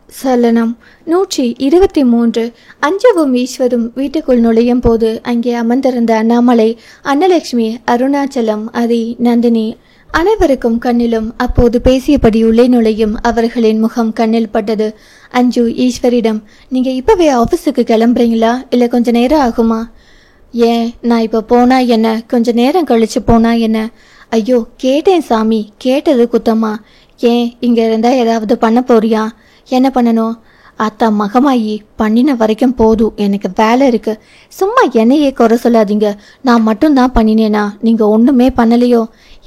சலனம் 123. அஞ்சுவும் ஈஸ்வரும் வீட்டுக்குள் நுழையும் போது அங்கே அமர்ந்திருந்த அண்ணாமலை, அன்னலட்சுமி, அருணாச்சலம், அதி, நந்தினி அனைவருக்கும் கண்ணிலும் அப்போது பேசியபடி உள்ளே நுழையும் அவர்களின் முகம் கண்ணில் பட்டது. அஞ்சு ஈஸ்வரிடம், நீங்க இப்பவே ஆபீஸுக்கு கிளம்புறீங்களா இல்ல கொஞ்ச நேரம் ஆகுமா? ஏன், நான் இப்ப போனா என்ன, கொஞ்ச நேரம் கழிச்சு போனா என்ன? ஐயோ கேட்டேன் சாமி, கேட்டது குத்தமா? ஏன் இங்க இருந்தா ஏதாவது பண்ண போறியா? என்ன பண்ணணும்? அத்தா மகமாயி, பண்ணின வரைக்கும் போதும், எனக்கு வேலை இருக்கு. சும்மா என்னையே குறை சொல்லாதீங்க. நான் மட்டும்தான் பண்ணினேனா? நீங்க ஒண்ணுமே பண்ணலையோ?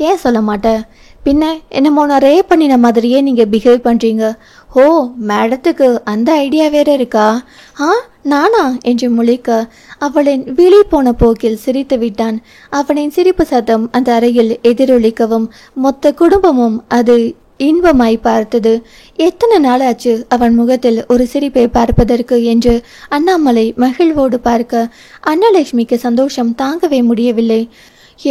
ஏன் சொல்ல மாட்டேன்? பின்ன என்னமோ நான் ரேப் பண்ணின மாதிரியே நீங்க பிஹேவ் பண்றீங்க. ஓ, மேடத்துக்கு அந்த ஐடியா வேற இருக்கா? நானா என்று முழிக்க அவளின் விழி போன போக்கில் சிரித்து விட்டான். அவனின் சிரிப்பு சத்தம் அந்த அறையில் எதிரொலிக்கவும் மொத்த குடும்பமும் அது இன்பமாய் பார்த்தது. எத்தனை நாளாச்சு அவன் முகத்தில் ஒரு சிரிப்பை பார்ப்பதற்கு என்று அண்ணாமலை மகிழ்வோடு பார்க்க அன்னலட்சுமிக்கு சந்தோஷம் தாங்கவே முடியவில்லை.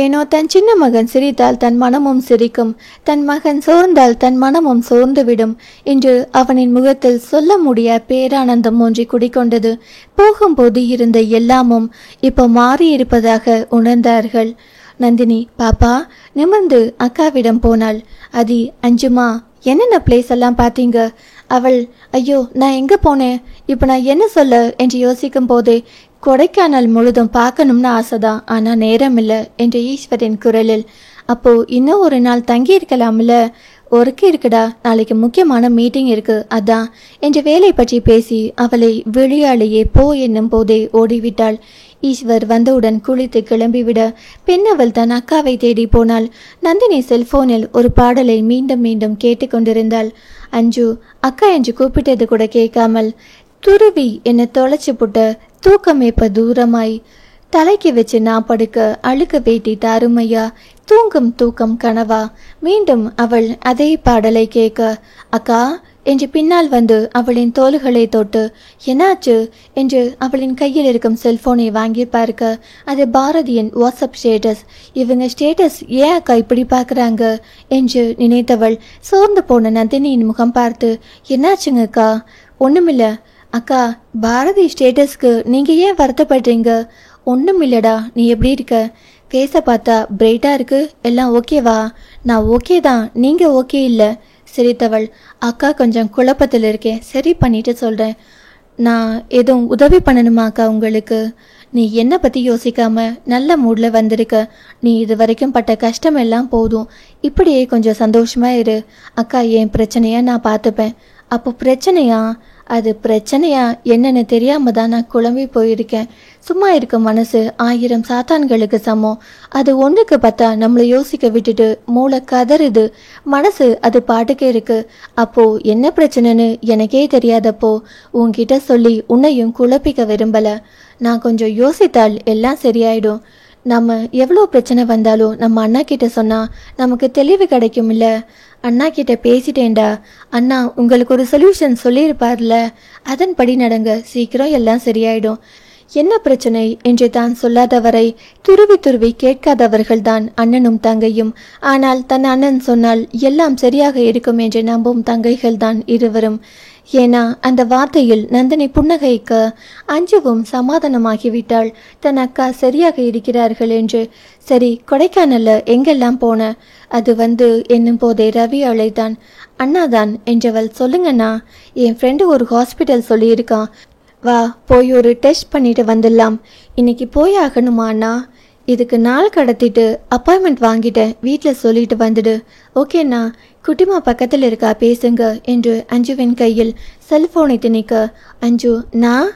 ஏனோ தன் சின்ன மகன் சிரித்தால் தன் மனமும் சிரிக்கும், தன் மகன் சோர்ந்தால் தன் மனமும் சோர்ந்துவிடும் என்று அவனின் முகத்தில் சொல்ல முடிய பேரானந்தம் ஒன்றி குடிக்கொண்டது. போகும்போது இருந்த எல்லாமும் இப்போ மாறியிருப்பதாக உணர்ந்தார்கள். நந்தினி பாப்பா நிமிர்ந்து அக்காவிடம் போனாள். அதி, அஞ்சுமா என்னென்ன பிளேஸ் எல்லாம் பார்த்தீங்க? அவள், ஐயோ நான் எங்க போனேன், இப்போ நான் என்ன சொல்ல என்று யோசிக்கும் போதே, கொடைக்கானல் முழுதும் பார்க்கணும்னு ஆசைதான், ஆனா நேரம் இல்லை என்று ஈஸ்வரின் குரலில். அப்போ இன்னும் ஒரு நாள் தங்கி இருக்கலாம்ல? ஒருக்கு இருக்குடா, நாளைக்கு முக்கியமான மீட்டிங் இருக்கு அதான் என்று வேலை பற்றி பேசி அவளை வெளியாலேயே போ என்னும் போதே ஓடிவிட்டாள். ஈஸ்வர் வந்தவுடன் குளித்து கிளம்பிவிட பெண் அவள் தன் அக்காவை தேடி போனாள். நந்தினி செல்போனில் ஒரு பாடலை மீண்டும் மீண்டும் கேட்டுக்கொண்டிருந்தாள். அஞ்சு அக்கா என்று கூப்பிட்டது கூட கேட்காமல் துருவி என்னை தொலைச்சு புட்ட தூக்கம் எப்ப தூரமாய் தலைக்கு வச்சு நான் படுக்க அழுக்க வேட்டி தாருமையா தூங்கும் தூக்கம் கனவா. மீண்டும் அவள் அதே பாடலை கேட்க அக்கா என்று பின்னால் வந்து அவளின் தோள்களை தொட்டு என்னாச்சு என்று அவளின் கையில் இருக்கும் செல்போனை வாங்கி பார்க்க அது பாரதியின் வாட்ஸ்அப் ஸ்டேட்டஸ். இவங்க ஸ்டேட்டஸ் ஏன் அக்கா இப்படி பார்க்குறாங்க என்று நினைத்தவள் சோர்ந்து போன நந்தினியின் முகம் பார்த்து, என்னாச்சுங்க அக்கா? ஒன்றுமில்ல அக்கா, பாரதி ஸ்டேட்டஸ்க்கு நீங்க ஏன் வருத்தப்படுறீங்க? ஒன்றுமில்லடா, நீ எப்படி இருக்க? ஃபேஸ பார்த்தா பிரைட்டா இருக்கு, எல்லாம் ஓகேவா? நான் ஓகே தான், நீங்க ஓகே இல்லை சிரித்தவள். அக்கா கொஞ்சம் குழப்பத்தில் இருக்கேன், சரி பண்ணிட்டு சொல்றேன். நான் எதுவும் உதவி பண்ணணுமா அக்கா உங்களுக்கு? நீ என்னை பத்தி யோசிக்காம நல்ல மூட்ல வந்திருக்க. நீ இது வரைக்கும் பட்ட கஷ்டம் எல்லாம் போதும், இப்படியே கொஞ்சம் சந்தோஷமா இரு. அக்கா என் பிரச்சனையா நான் பார்த்துப்பேன். அப்போ பிரச்சனையா? அது பிரச்சனையா என்னன்னு தெரியாம தான் நான் குழம்பி போயிருக்கேன். சும்மா இருக்க மனசு 1000 சாத்தான்களுக்கு சமம். அது ஒன்றுக்கு பார்த்தா நம்மளை யோசிக்க விட்டுட்டு மூளை கதறுது, மனசு அது பாட்டுக்கு இருக்கு. அப்போ என்ன பிரச்சனைன்னு எனக்கே தெரியாதப்போ உன்கிட்ட சொல்லி உன்னையும் குழப்பிக்க விரும்பல. நான் கொஞ்சம் யோசித்தால் எல்லாம் சரியாயிடும். நம்ம எவ்வளோ பிரச்சனை வந்தாலும் நம்ம அண்ணா கிட்ட சொன்னா நமக்கு தெளிவு கிடைக்கும் இல்ல? அண்ணா கிட்ட பேசிட்டேன்டா, அண்ணா உங்களுக்கு ஒரு சொல்யூஷன் சொல்லியிருப்பார்ல, அதன்படி நடங்க, சீக்கிரம் எல்லாம் சரியாயிடும். என்ன பிரச்சனை என்று தான் சொல்லாதவரை துருவி துருவி கேட்காதவர்கள் தான் அண்ணனும் தங்கையும். ஆனால் தன் அண்ணன் சொன்னால் எல்லாம் சரியாக இருக்கும் என்று நம்பும் தங்கைகள் தான் இருவரும். ஏன்னா அந்த வார்த்தையில் நந்தினி புன்னகைக்க அஞ்சுவும் சமாதானமாகிவிட்டாள். தன் அக்கா சரியாக இருக்கிறார்கள் என்று. சரி, கொடைக்கானல்ல எங்கெல்லாம் போன? அது என்னும் போதே ரவி அழைத்தான். அண்ணாதான் என்றவள், சொல்லுங்கண்ணா, என் ஃப்ரெண்டு ஒரு ஹாஸ்பிட்டல் சொல்லியிருக்கான், வா போய் ஒரு டெஸ்ட் பண்ணிட்டு வந்துடலாம். இன்னைக்கு போய் ஆகணுமா அண்ணா? இதுக்கு நாள் கடத்திட்டு அப்பாயின்மெண்ட் வாங்கிட்டேன், வீட்டில் சொல்லிட்டு வந்துடு. ஓகேண்ணா, குட்டிமா பக்கத்தில் இருக்கா, பேசுங்க என்று அஞ்சுவின் கையில் செல்போனை திணிக்க, அஞ்சு நான்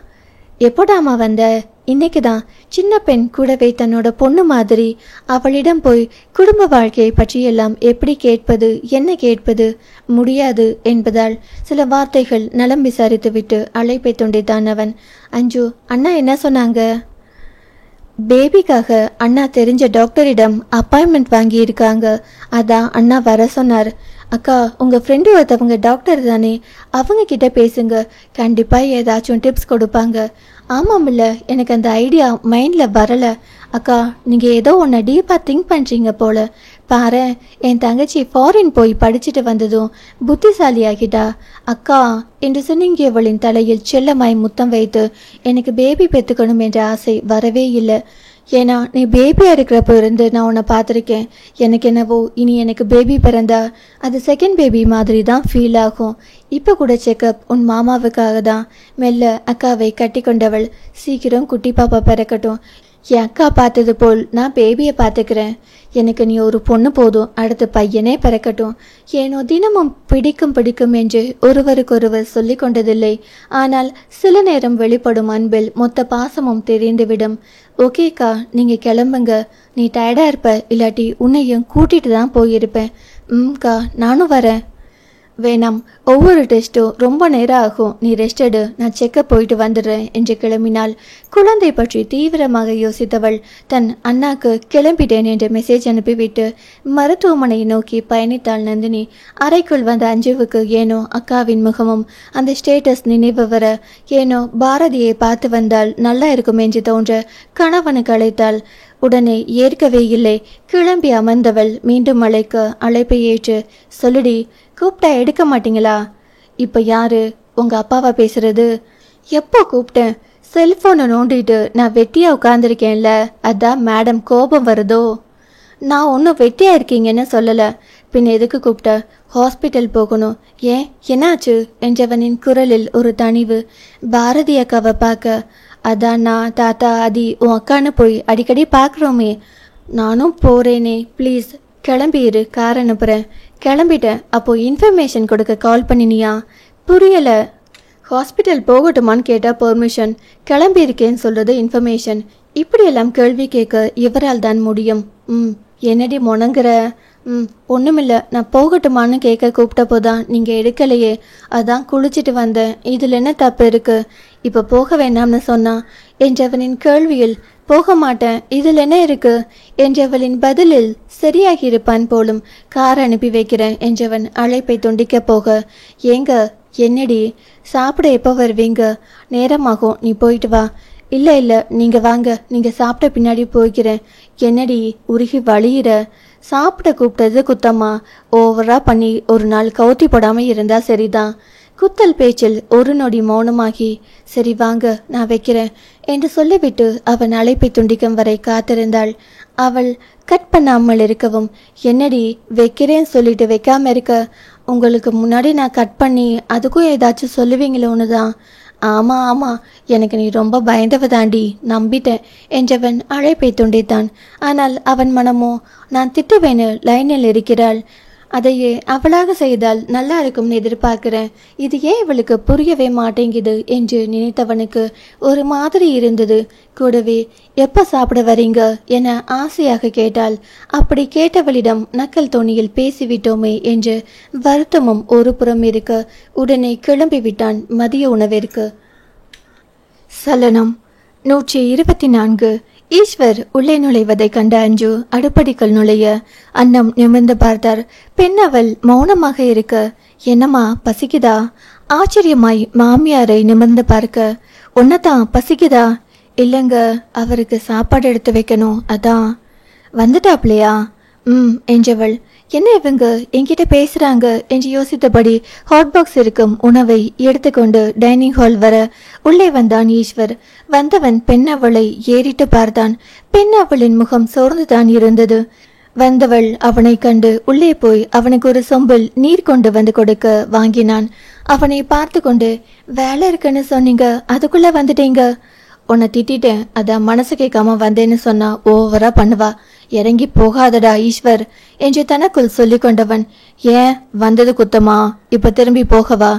எப்போடாமா வந்த? இன்னைக்கு தான். சின்ன பெண் கூடவே தன்னோட பொண்ணு மாதிரி. அவளிடம் போய் குடும்ப வாழ்க்கையை பற்றியெல்லாம் எப்படி கேட்பது, என்ன கேட்பது? முடியாது என்பதால் சில வார்த்தைகள் நலம் விசாரித்துவிட்டு அழைப்பை துண்டித்தான் அவன். அஞ்சு அண்ணா என்ன சொன்னாங்க? பேபிக்காக அண்ணா தெரிஞ்ச டாக்டரிடம் அப்பாயின்மெண்ட் வாங்கி இருக்காங்க, அதான் அண்ணா வர சொன்னார். அக்கா, உங்க ஃப்ரெண்டு ஒருத்தவங்க டாக்டர் தானே, அவங்க கிட்ட பேசுங்க, கண்டிப்பா ஏதாச்சும் டிப்ஸ் கொடுப்பாங்க. ஆமாம் இல்ல, எனக்கு அந்த ஐடியா மைண்ட்ல வரல. அக்கா, நீங்க ஏதோ ஒன்று டீப்பா திங்க் பண்றீங்க போல. பாரு, என் தங்கச்சி ஃபாரின் போய் படிச்சுட்டு வந்ததும் புத்திசாலி ஆகிட்டா அக்கா என்று சினிங்கியவளின் தலையில் செல்லமாய் முத்தம் வைத்து எனக்கு பேபி பெற்றுக்கணும் என்ற ஆசை வரவே இல்லை. ஏன்னா நீ பேபியாக இருக்கிறப்ப இருந்து நான் உன்னை பார்த்துருக்கேன். எனக்கு என்னவோ இனி எனக்கு பேபி பிறந்தா அது செகண்ட் பேபி மாதிரி தான் ஃபீல் ஆகும். இப்போ கூட செக்கப் உன் மாமாவுக்காக தான். மெல்ல அக்காவை கட்டி கொண்டவள், சீக்கிரம் குட்டி பாப்பா பிறக்கட்டும். என் அக்கா பார்த்தது போல் நான் பேபியை பார்த்துக்கிறேன். எனக்கு நீ ஒரு பொண்ணு போதும், அடுத்த பையனே பிறக்கட்டும். ஏனோ தினமும் பிடிக்கும் என்று ஒருவருக்கொருவர் சொல்லி கொண்டதில்லை. ஆனால் சில நேரம் வெளிப்படும் அன்பில் மொத்த பாசமும் தெரிந்துவிடும். ஓகேக்கா, நீங்கள் கிளம்புங்க. நீ டயர்டாக இருப்ப, இல்லாட்டி உன்னையும் கூட்டிகிட்டு தான் போயிருப்பேன். கா, நானும் வரேன். வேணாம், ஒவ்வொரு டெஸ்ட்டும் ரொம்ப நேரம் ஆகும். நீ ரெஸ்ட் எடு, நான் செக்கப் போயிட்டு வந்துடுறேன் என்று கிளம்பினாள். குழந்தை பற்றி தீவிரமாக யோசித்தவள் தன் அண்ணாக்கு கிளம்பிட்டேன் என்று மெசேஜ் அனுப்பிவிட்டு மருத்துவமனையை நோக்கி பயணித்தாள் நந்தினி. அறைக்குள் வந்த அஞ்சுவுக்கு ஏனோ அக்காவின் முகமும் அந்த ஸ்டேட்டஸ் நினைவு வர, ஏனோ பாரதியை பார்த்து வந்தால் நல்லா இருக்கும் என்று தோன்ற கணவனுக்கு அழைத்தாள். உடனே ஏற்கவே இல்லை. கிளம்பி அமர்ந்தவள் மீண்டும் அழைக்க அழைப்பை ஏற்று, சொல்லுடி, கூப்பிட்டா எடுக்க மாட்டீங்களா? இப்போ யாரு உங்க அப்பாவா பேசுறது? எப்போ கூப்பிட்டேன்? செல்போனை நோண்டிட்டு நான் வெட்டியா உட்கார்ந்துருக்கேன்ல, அதான் மேடம் கோபம் வருதோ? நான் ஒன்றும் வெட்டியா இருக்கீங்கன்னு சொல்லலை. பின் எதுக்கு கூப்பிட்ட? ஹாஸ்பிட்டல் போகணும். ஏன், என்னாச்சு என்றவனின் குரலில் ஒரு தனிவு. பாரதி அக்காவை பார்க்க. அதான் நான் தாத்தா ஆதி உன் அக்கான்னு போய் அடிக்கடி பார்க்குறோமே. நானும் போகிறேனே, ப்ளீஸ் கிளம்பிடு, கார் அனுப்புகிறேன். கிளம்பிட்டேன். அப்போது இன்ஃபர்மேஷன் கொடுக்க கால் பண்ணினியா? புரியலை. ஹாஸ்பிட்டல் போகட்டுமான்னு கேட்டால் பெர்மிஷன், கிளம்பியிருக்கேன்னு சொல்கிறது இன்ஃபர்மேஷன். இப்படியெல்லாம் கேள்வி கேட்க இவரால் தான் முடியும். என்னடி முணங்குற? ஒன்றுமில்லை, நான் போகட்டுமான்னு கேட்க கூப்பிட்டப்போ தான் நீங்கள் எடுக்கலையே, அதான் குளிச்சுட்டு வந்தேன். இதில் என்ன தப்பு இருக்குது? இப்போ போக வேண்டாம்னு சொன்னா என்றவனின் கேள்வியில், போக மாட்டேன், இதில் என்ன இருக்கு என்றவளின் பதிலில் சரியாகி இருப்பான் போலும். கார் அனுப்பி வைக்கிறேன் என்றவன் அழைப்பை துண்டிக்க போக, ஏங்க என்னடி, சாப்பிட எப்போ வருவீங்க? நேரமாகும், நீ போயிட்டு வா. இல்லை இல்லை, நீங்கள் வாங்க, நீங்கள் சாப்பிட்ட பின்னாடி போய்க்கிறேன். என்னடி உருகி வழியிற? சாப்பிட கூப்பிட்டது குத்தம்மா? ஓவரா பண்ணி ஒரு நாள் கவுத்தி போடாமல் இருந்தால் சரிதான். குத்தல் பேச்சில் ஒரு நொடி மௌனமாகி, சரி வாங்க நான் வைக்கிறேன் என்று சொல்லிவிட்டு அவன் அழைப்பை துண்டிக்கும் வரை காத்திருந்தாள். அவள் கட் பண்ணாமல் இருக்கவும், என்னடி வைக்கிறேன்னு சொல்லிட்டு வைக்காம இருக்க? உங்களுக்கு முன்னாடி நான் கட் பண்ணி அதுக்கும் ஏதாச்சும் சொல்லுவீங்களோன்னு தான். ஆமாம் ஆமாம், எனக்கு நீ ரொம்ப பயந்தவ தாண்டி, நம்பிட்டேன் என்றவன் அழைப்பை துண்டித்தான். ஆனால் அவன் மனமோ நான் திட்டுவேன்னு லைனில் இருக்கிறாள். அதையே அவளாக செய்தால் நல்லா இருக்கும்னு எதிர்பார்க்கிறேன். இது ஏன் இவளுக்கு புரியவே மாட்டேங்குது என்று நினைத்தவனுக்கு ஒரு மாதிரி இருந்தது. கூடவே எப்போ சாப்பிட வரீங்க என ஆசையாக கேட்டாள். அப்படி கேட்டவளிடம் நக்கல் தோணியில் பேசிவிட்டோமே என்று வருத்தமும் ஒரு புறம் இருக்க உடனே கிளம்பிவிட்டான் மதிய உணவிற்கு. சலனம் 124. ஈஸ்வர் உள்ளே நுழைவதை கண்ட அஞ்சு அடுப்படிக்குள் நுழைய அன்னம் நிமிர்ந்து பார்த்தார். பெண் அவள் மௌனமாக இருக்க, என்னம்மா பசிக்குதா? ஆச்சரியமாய் மாமியாரை நிமிர்ந்து பார்க்க, உன்னதான் பசிக்குதா? இல்லைங்க, அவருக்கு சாப்பாடு எடுத்து வைக்கணும், அதான். வந்துட்டாப்லையா? என்றவள், என்ன இவங்க என்கிட்ட பேசுறாங்க என்று யோசித்தபடி ஹாட்பாக்ஸ் இருக்கும் உணவை எடுத்துக்கொண்டு டைனிங் ஹால் வர உள்ளே வந்தான் ஈஸ்வர். வந்தவன் பெண் அவளை ஏறிட்டு பார்த்தான். பெண் அவளின் முகம் சோர்ந்துதான் இருந்தது. வந்தவள் அவனை கண்டு உள்ளே போய் அவனுக்கு ஒரு சொம்பில் நீர் கொண்டு வந்து கொடுக்க வாங்கினான். அவனை பார்த்து கொண்டு, வேலை இருக்குன்னு சொன்னீங்க, அதுக்குள்ள வந்துட்டீங்க. உன்னை திட்டேன், அதான் மனசு கேட்காம வந்தேன்னு சொன்னா ஓவரா பண்ணுவா. இறங்கி போகாதடா ஈஸ்வர் என்று தனக்குள் சொல்லி கொண்டவன், ஏன் வந்தது குத்தமா? இப்ப திரும்பி போகவா?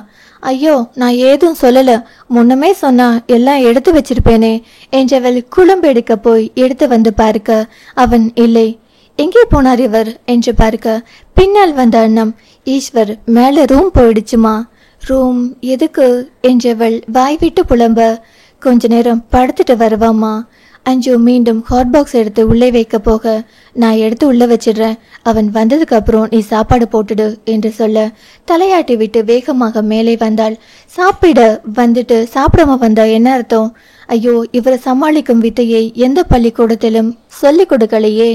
ஐயோ, நான் ஏதும் சொல்லல, முன்னமே சொன்னா எல்லாம் எடுத்து வச்சிருப்பேனே என்றவள் குழம்பு எடுக்க போய் எடுத்து வந்து பார்க்க அவன் இல்லை. எங்கே போனார் இவர் என்று பார்க்க பின்னால் வந்த அண்ணம், ஈஸ்வர் மேல ரூம் போயிடுச்சுமா. ரூம் எதுக்கு என்றவள் வாய்விட்டு புலம்ப, கொஞ்ச நேரம் படுத்துட்டு வருவாமா. அஞ்சு மீண்டும் ஹாட்பாக்ஸ் எடுத்து உள்ளே வைக்க போக, நான் எடுத்து உள்ள வச்சிடுறேன், அவன் வந்ததுக்கு அப்புறம் நீ சாப்பாடு போட்டுடு என்று சொல்ல தலையாட்டி விட்டு வேகமாக மேலே வந்தாள். சாப்பிட வந்துட்டு சாப்பிடாம வந்தா என்ன அர்த்தம்? ஐயோ, இவரை சமாளிக்கும் வித்தையை எந்த பள்ளிக்கூடத்திலும் சொல்லிக் கொடுக்கலையே.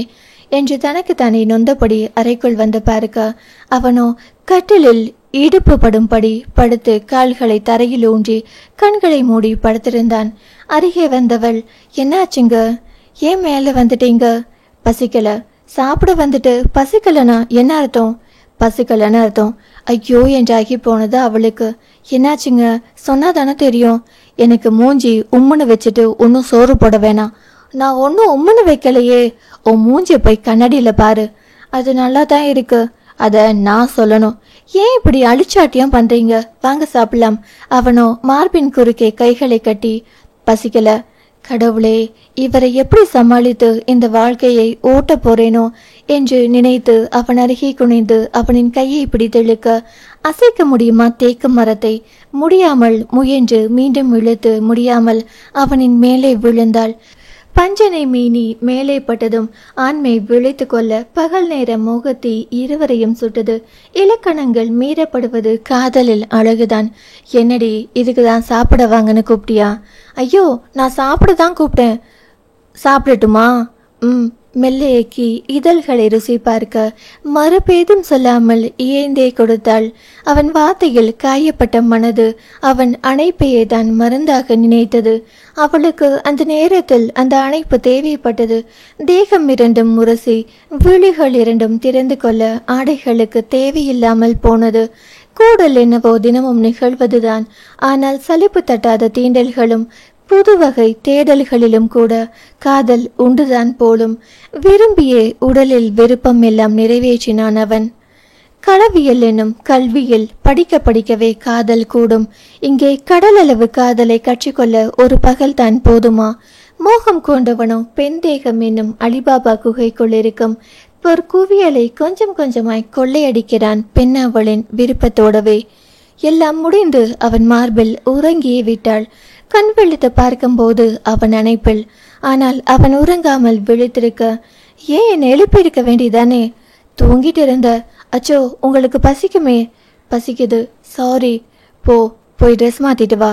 என்று தனக்கு தானே நொந்தபடி அறைக்குள் வந்து பார்க்க அவனோ கட்டிலில் இடுப்பு படும்படி படுத்து கால்களை தரையில் ஊன்றி கண்களை மூடி படுத்திருந்தான். அருகே வந்தவள், என்னாச்சுங்க, ஏன் மேல வந்துட்டீங்க? பசிக்கல. சாப்பிட வந்துட்டு பசிக்கலனா என்ன அர்த்தம்? பசிக்கலன்னு அர்த்தம். ஐயோ என்றாகி போனது அவளுக்கு. என்னாச்சுங்க, சொன்னாதானே தெரியும். எனக்கு மூஞ்சி உம்முன்னு வச்சுட்டு ஒன்னும் சோறு போட வேணாம். நான் ஒன்னும் உம்முன்னு வைக்கலையே. உன் மூஞ்சிய போய் கண்ணாடியில பாரு, அது நல்லா தான் இருக்கு. அத நான் சொல்லணும். ஏன் இப்படி அழிச்சாட்டியம் பண்றீங்க? வாங்க சாப்பிடலாம். அவனோ மார்பின் குறுக்கே கைகளை கட்டி, பசிக்கல. கடவுளே, இவரை எப்படி சமாளித்து இந்த வாழ்க்கையை ஓட்ட போறேனோ என்று நினைத்து அவன் அருகே குனிந்து அவனின் கையை பிடித்தெழுக்க, அசைக்க முடியுமா தேக்கு மரத்தை? முடியாமல் முயன்று மீண்டும் இழுத்து முடியாமல் அவனின் மேலே விழுந்தாள். பஞ்சனை மீனி மேலே பட்டதும் ஆண்மை விழித்து கொள்ள பகல் நேர மோகத்தை இருவரையும் சுட்டது. இலக்கணங்கள் மீறப்படுவது காதலில் அழகுதான். என்னடி, இதுக்குதான் சாப்பிட வாங்கன்னு கூப்பிட்டியா? ஐயோ, நான் சாப்பிட தான் கூப்பிட்டேன். சாப்பிடட்டுமா? மெல்ல ஏக்கி இதழ்களை ருசி பார்க்க மறுபேதும் சொல்லாமல் ஏந்தே கொடுத்தாள். அவன் வார்த்தையில் காயப்பட்ட மனது அவன் அணைப்பையே தான் மருந்தாக நினைத்தது. அவளுக்கு அந்த நேரத்தில் அந்த அணைப்பு தேவைப்பட்டது. தேகம் இரண்டும் முரசி விழிகள் இரண்டும் திறந்து கொள்ள ஆடைகளுக்கு தேவையில்லாமல் போனது. கூடல் என்னவோ தினமும் நிகழ்வதுதான். ஆனால் சலிப்பு தட்டாத தீண்டல்களும் புது வகை தேடல்களிலும் கூட காதல் உண்டுதான் போலும். விரும்பியே உடலில் விருப்பம் எல்லாம் நிறைவேற்றினான் அவன். களவியல் என்னும் கல்வியில் படிக்க படிக்கவே காதல் கூடும். இங்கே கடலளவு காதலை கற்றுக்கொள்ள ஒரு பகல் தான் போதுமா? மோகம் கொண்டவனோ பெண் தேகம் என்னும் அலிபாபா குகைக்குள் இருக்கும் ஒரு குவியலை கொஞ்சம் கொஞ்சமாய் கொள்ளையடிக்கிறான் பெண் அவளின் விருப்பத்தோடவே. எல்லாம் முடிந்து அவன் மார்பில் உறங்கியே விட்டாள். கண் விழித்து பார்க்கும்போது அவன் அணைப்பில். ஆனால் அவன் உறங்காமல் விழித்திருக்க, ஏன் எழுப்பியிருக்க வேண்டியதானே? தூங்கிட்டு இருந்த. அச்சோ, உங்களுக்கு பசிக்குமே. பசிக்குது, சாரி. போய் ட்ரெஸ் மாத்திட்டு வா.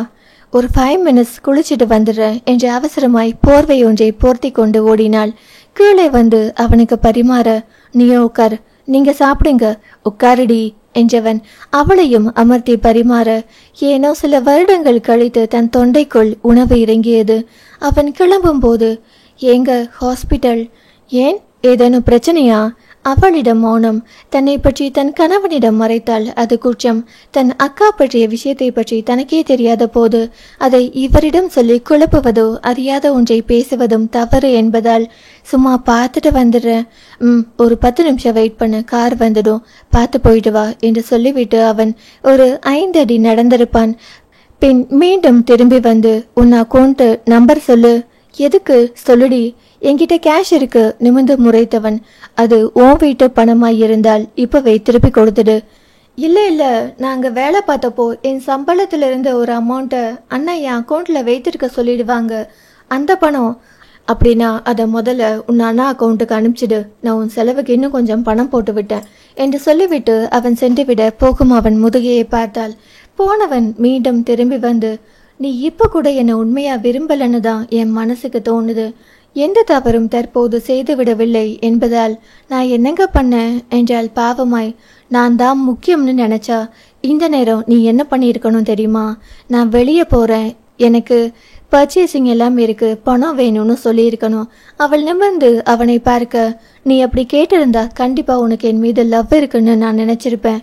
ஒரு 5 minutes குளிச்சுட்டு வந்துடுறேன் என்று அவசரமாய் போர்வை ஒன்றை போர்த்தி கொண்டு ஓடினாள். கீழே வந்து அவனுக்கு பரிமாற, நீயோ உட்கார், நீங்க சாப்பிடுங்க, உட்காருடி என்றவன் அவளையும் அமர்த்தி பரிமாற, ஏனோ சில வருடங்கள் கழித்து தன் தொண்டைக்குள் உணவு இறங்கியது. அவன் கிளம்பும் போது, ஏங்க ஹாஸ்பிட்டல்? ஏன், ஏதேனும் பிரச்சனையா? அவளிடம் மௌனம். தன்னை பற்றி தன் கணவனிடம் மறைத்தால் அது குற்றம். தன் அக்கா பற்றிய விஷயத்தை பற்றி தனக்கே தெரியாத போது அதை இவரிடம் சொல்லி குழப்புவதோ அறியாத ஒன்றை பேசுவதும் தவறு என்பதால், சும்மா பார்த்துட்டு வந்துடுறேன். ஒரு 10 நிமிஷம் வெயிட் பண்ண, கார் வந்துடும், பார்த்து போயிட்டு வா என்று சொல்லிவிட்டு அவன் ஒரு 5 அடி நடந்திருப்பான். பின் மீண்டும் திரும்பி வந்து, உன் அக்கௌண்ட் நம்பர் சொல்லு. எதுக்கு? சொல்லுடி. என்கிட்ட கேஷ் இருக்கு நிமிர்ந்து முறைத்தவன். அது உன் வீட்டு பணமாய் இருந்தால் இப்பவே திருப்பி கொடுத்துடு. இல்ல, நாங்க வேலை பார்த்தப்போ என் சம்பளத்துல இருந்த ஒரு அமௌண்ட்டை அண்ணா என் அக்கௌண்ட்ல வைத்திருக்க சொல்லிடுவாங்க. அந்த பணம் அப்படின்னா அதை முதல்ல உன் அண்ணா அக்கௌண்ட்டுக்கு அனுப்பிச்சிடு. நான் உன் செலவுக்கு இன்னும் கொஞ்சம் பணம் போட்டு விட்டேன் என்று சொல்லிவிட்டு அவன் சென்றுவிட போகும் அவன் முதுகையை பார்த்தாள். போனவன் மீண்டும் திரும்பி வந்து, நீ இப்ப கூட என்னை உண்மையா விரும்பலன்னு தான் என் மனசுக்கு தோணுது. எந்த தவறும் தற்போது செய்துவிடவில்லை என்பதால் நான் என்னங்க பண்ண என்றால் பாவமாய். நான் தான் முக்கியம்னு நினைச்சா இந்த நேரம் நீ என்ன பண்ணியிருக்கணும் தெரியுமா? நான் வெளியே போறேன், எனக்கு பர்ச்சேசிங் எல்லாம் இருக்கு, பணம் வேணும்னு சொல்லியிருக்கணும். அவள் நிமிர்ந்து அவனை பார்க்க, நீ அப்படி கேட்டிருந்தா கண்டிப்பா உனக்கு என் மீது லவ் இருக்குன்னு நான் நினைச்சிருப்பேன்.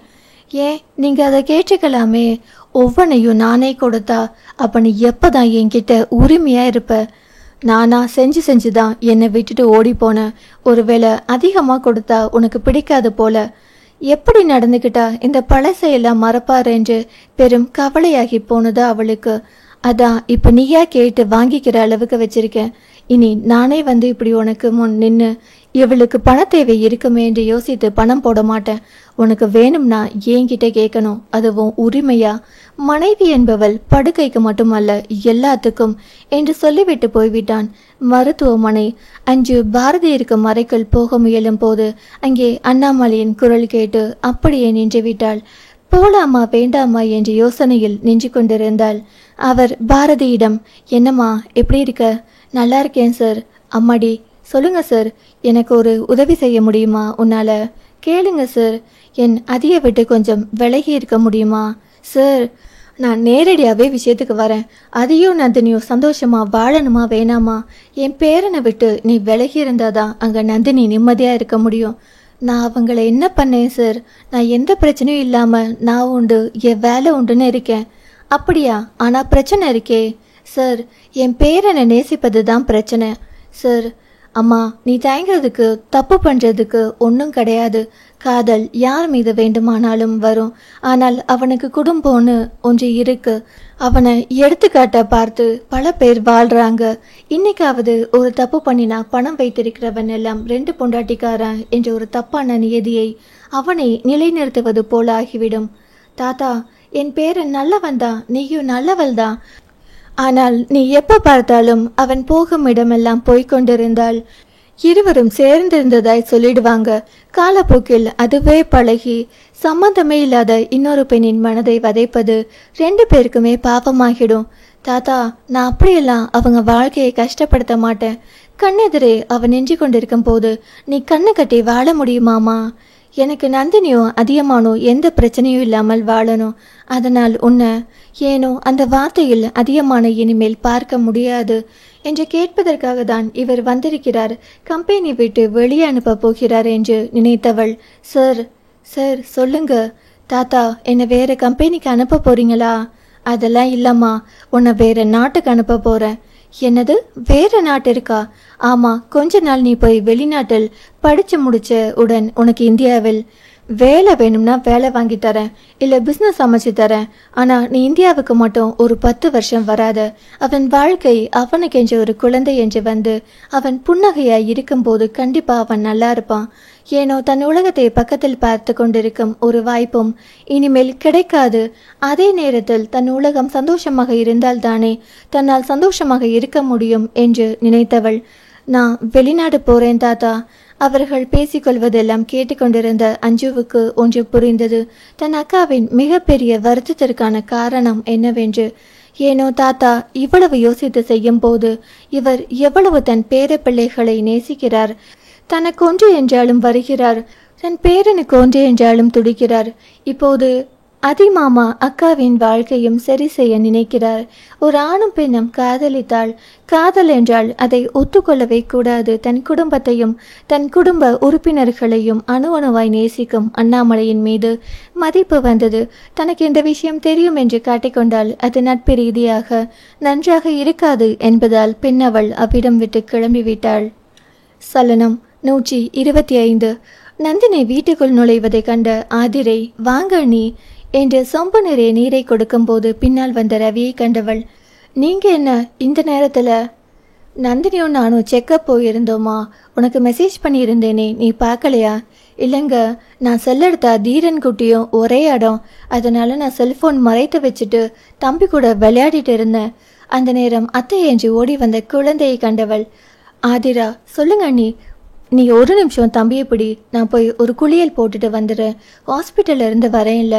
ஏன் நீங்க அதை கேட்டுக்கலாமே? ஒவ்வொன்னையும் நானே கொடுத்தா அப்ப நீ எப்பதான் என்கிட்ட உரிமையா இருப்ப? நானா செஞ்சுதான் என்னை விட்டுட்டு ஓடி போன. ஒருவேளை அதிகமா கொடுத்தா உனக்கு பிடிக்காது போல. எப்படி நடந்துகிட்டா இந்த பழசையெல்லாம் மறப்பார் என்று பெரும் கவலையாகி போனது அவளுக்கு. அதான் இப்ப நீயா கேட்டு வாங்கிக்கிற அளவுக்கு வச்சிருக்கேன். இனி நானே வந்து இப்படி உனக்கு முன் நின்று இவளுக்கு பண தேவை இருக்குமே என்று யோசித்து பணம் போட மாட்டேன். உனக்கு வேணும்னா என்கிட்ட கேட்கணும், அதுவும் உரிமையா. மனைவி என்பவள் படுக்கைக்கு மட்டுமல்ல எல்லாத்துக்கும் என்று சொல்லிவிட்டு போய்விட்டான். மருத்துவமனை. அஞ்சு பாரதி இருக்கும் அறைக்குள் போக முயலும் போது அங்கே அண்ணாமலையின் குரல் கேட்டு அப்படியே நின்று விட்டாள். போலாமா வேண்டாமா என்ற யோசனையில் நின்று கொண்டிருந்தாள். அவர் பாரதியிடம், என்னம்மா எப்படி இருக்க? நல்லா இருக்கேன் சார். அம்மாடி சொல்லுங்க சார், எனக்கு ஒரு உதவி செய்ய முடியுமா உன்னால? கேளுங்க சார், என் அதியை விட்டு கொஞ்சம் விலகி இருக்க முடியுமா? சார், நான் நேரடியாகவே விஷயத்துக்கு வரேன். அதையும் நந்தினியும் சந்தோஷமா வாழணுமா வேணாமா? என் பேரனை விட்டு நீ விலகி இருந்தாதான் அங்கே நந்தினி நிம்மதியாக இருக்க முடியும். நான் அவங்கள என்ன பண்ணேன் சார்? நான் எந்த பிரச்சனையும் இல்லாமல் நான் உண்டு, என் வேலை உண்டுன்னு இருக்கேன். அப்படியா? ஆனால் பிரச்சனை இருக்கே சார். என் பேரனை நேசிப்பது தான் பிரச்சனை சார். அம்மா, நீ தயங்குறதுக்கு, தப்பு பண்ணுறதுக்கு ஒன்றும் கிடையாது. காதல் யார் மீது வேண்டுமானாலும் வரும். ஆனால் அவனுக்கு குடும்பம்னு ஒன்று இருக்கு. அவனை எடுத்துக்காட்ட பார்த்து பல பேர் வாழ்றாங்க. இன்னைக்காவது ஒரு தப்பு பண்ணினா பணம் வைத்திருக்கிறவன் எல்லாம் 2 பொண்டாட்டிக்காரன் என்ற ஒரு தப்பான நியதியை அவனை நிலைநிறுத்துவது போல ஆகிவிடும். தாத்தா, என் பேரன் நல்லவன் தான், நீயும் நல்லவள் தான். ஆனால் நீ எப்ப பார்த்தாலும் அவன் போகும் இடமெல்லாம் போய்கொண்டிருந்தால் இருவரும் சேர்ந்திருந்ததாய் சொல்லிடுவாங்க. காலப்போக்கில் அதுவே பழகி சம்பந்தமே இல்லாத இன்னொரு பெண்ணின் மனதை வதைப்பது 2 பேருக்குமே பாவமாகிடும். தாத்தா, நான் அப்படியெல்லாம் அவங்க வாழ்க்கையை கஷ்டப்படுத்த மாட்டேன். கண்ணெதிரே அவன் நின்று கொண்டிருக்கும் போது நீ கண்ணு கட்டி வாழ முடியுமாமா? எனக்கு நந்தினியோ அதிகமானோ எந்த பிரச்சனையும் இல்லாமல் வாழணும். அதனால் உன்னை ஏனோ அந்த வார்த்தையில் அதிகமான இனிமேல் பார்க்க முடியாது என்று கேட்பதற்காக தான் இவர் வந்திருக்கிறார். கம்பெனி விட்டு வெளியே அனுப்ப போகிறார் என்று நினைத்தவள், சார் சார் சொல்லுங்க. தாத்தா, என்னை வேற கம்பெனிக்கு அனுப்ப போறீங்களா? அதெல்லாம் இல்லம்மா, உன்னை வேற நாட்டுக்கு அனுப்ப போறேன். என்னது, வேற நாட்டு இருக்கா? ஆமா, கொஞ்ச நாள் நீ போய் வெளிநாட்டில் படிச்சு முடிச்ச உடன் உனக்கு இந்தியாவில் வேலை வேணும்னா வேலை வாங்கி தரேன், இல்லை பிஸ்னஸ் அமைச்சு தரேன். ஆனால் நீ இந்தியாவுக்கு மட்டும் ஒரு 10 வருஷம் வராத. அவன் வாழ்க்கை அவனுக்கு என்ற ஒரு குழந்தை என்று வந்து அவன் புன்னகையாய் இருக்கும்போது கண்டிப்பா அவன் நல்லா இருப்பான். ஏனோ தன் உலகத்தை பக்கத்தில் பார்த்து கொண்டிருக்கும் ஒரு வாய்ப்பும் இனிமேல் கிடைக்காது. அதே நேரத்தில் தன் உலகம் சந்தோஷமாக இருந்தால் தானே தன்னால் சந்தோஷமாக இருக்க முடியும் என்று நினைத்தவள், நான் வெளிநாடு போறேன் தாத்தா. அவர்கள் பேசிக்கொள்வதெல்லாம் கேட்டுக்கொண்டிருந்த அஞ்சுவுக்கு ஒன்று புரிந்தது. தன் அக்காவின் மிகப்பெரிய வருத்தத்திற்கான காரணம் என்னவென்று. ஏனோ தாத்தா இவ்வளவு யோசித்து செய்யும் போது இவர் எவ்வளவு தன் பேர பிள்ளைகளை நேசிக்கிறார். தனக்கு ஒன்று என்றாலும் வருகிறார், தன் பேரனுக்கு ஒன்று என்றாலும் துடிக்கிறார். இப்போது அதிமாமா அக்காவின் வாழ்க்கையும் சரி செய்ய நினைக்கிறார். ஒரு ஆணும் பெண்ணும் காதலித்தால், காதல் என்றால் அதை ஒத்துக்கொள்ளவே கூடாது. தன் குடும்பத்தையும் தன் குடும்ப உறுப்பினர்களையும் அணு அணுவாய் நேசிக்கும் அண்ணாமலையின் மீது மதிப்பு வந்தது. தனக்கு இந்த விஷயம் தெரியும் என்று காட்டிக்கொண்டால் அது நட்பு ரீதியாக நன்றாக இருக்காது என்பதால் பின்னவள் அவ்விடம் விட்டு கிளம்பிவிட்டாள். சலனம் 125. நந்தினி வீட்டுக்குள் நுழைவதை கண்ட ஆதிரை, வாங்க நீ என்று சொம்பு நிறைய நீரை கொடுக்கும் போது பின்னால் வந்த ரவியை கண்டவள், நீங்க என்ன இந்த நேரத்துல? நந்தினியும் நானும் செக்கப் போயிருந்தோமா? உனக்கு மெசேஜ் பண்ணியிருந்தேனே, நீ பார்க்கலையா? இல்லைங்க, நான் செல்லெடுத்தா தீரன் குட்டியும் ஒரே இடம், அதனால நான் செல்போன் மறைத்து வச்சுட்டு தம்பி கூட விளையாடிட்டு இருந்தேன். அந்த நேரம் அத்தை என்று ஓடி வந்த குழந்தையை கண்டவள், ஆதிரா, சொல்லுங்க அண்ணி. நீ ஒரு நிமிஷம் தம்பியை பிடி, நான் போய் ஒரு குளியல் போட்டுட்டு வந்துடுறேன். ஹாஸ்பிட்டல்ல இருந்து வரேன்ல.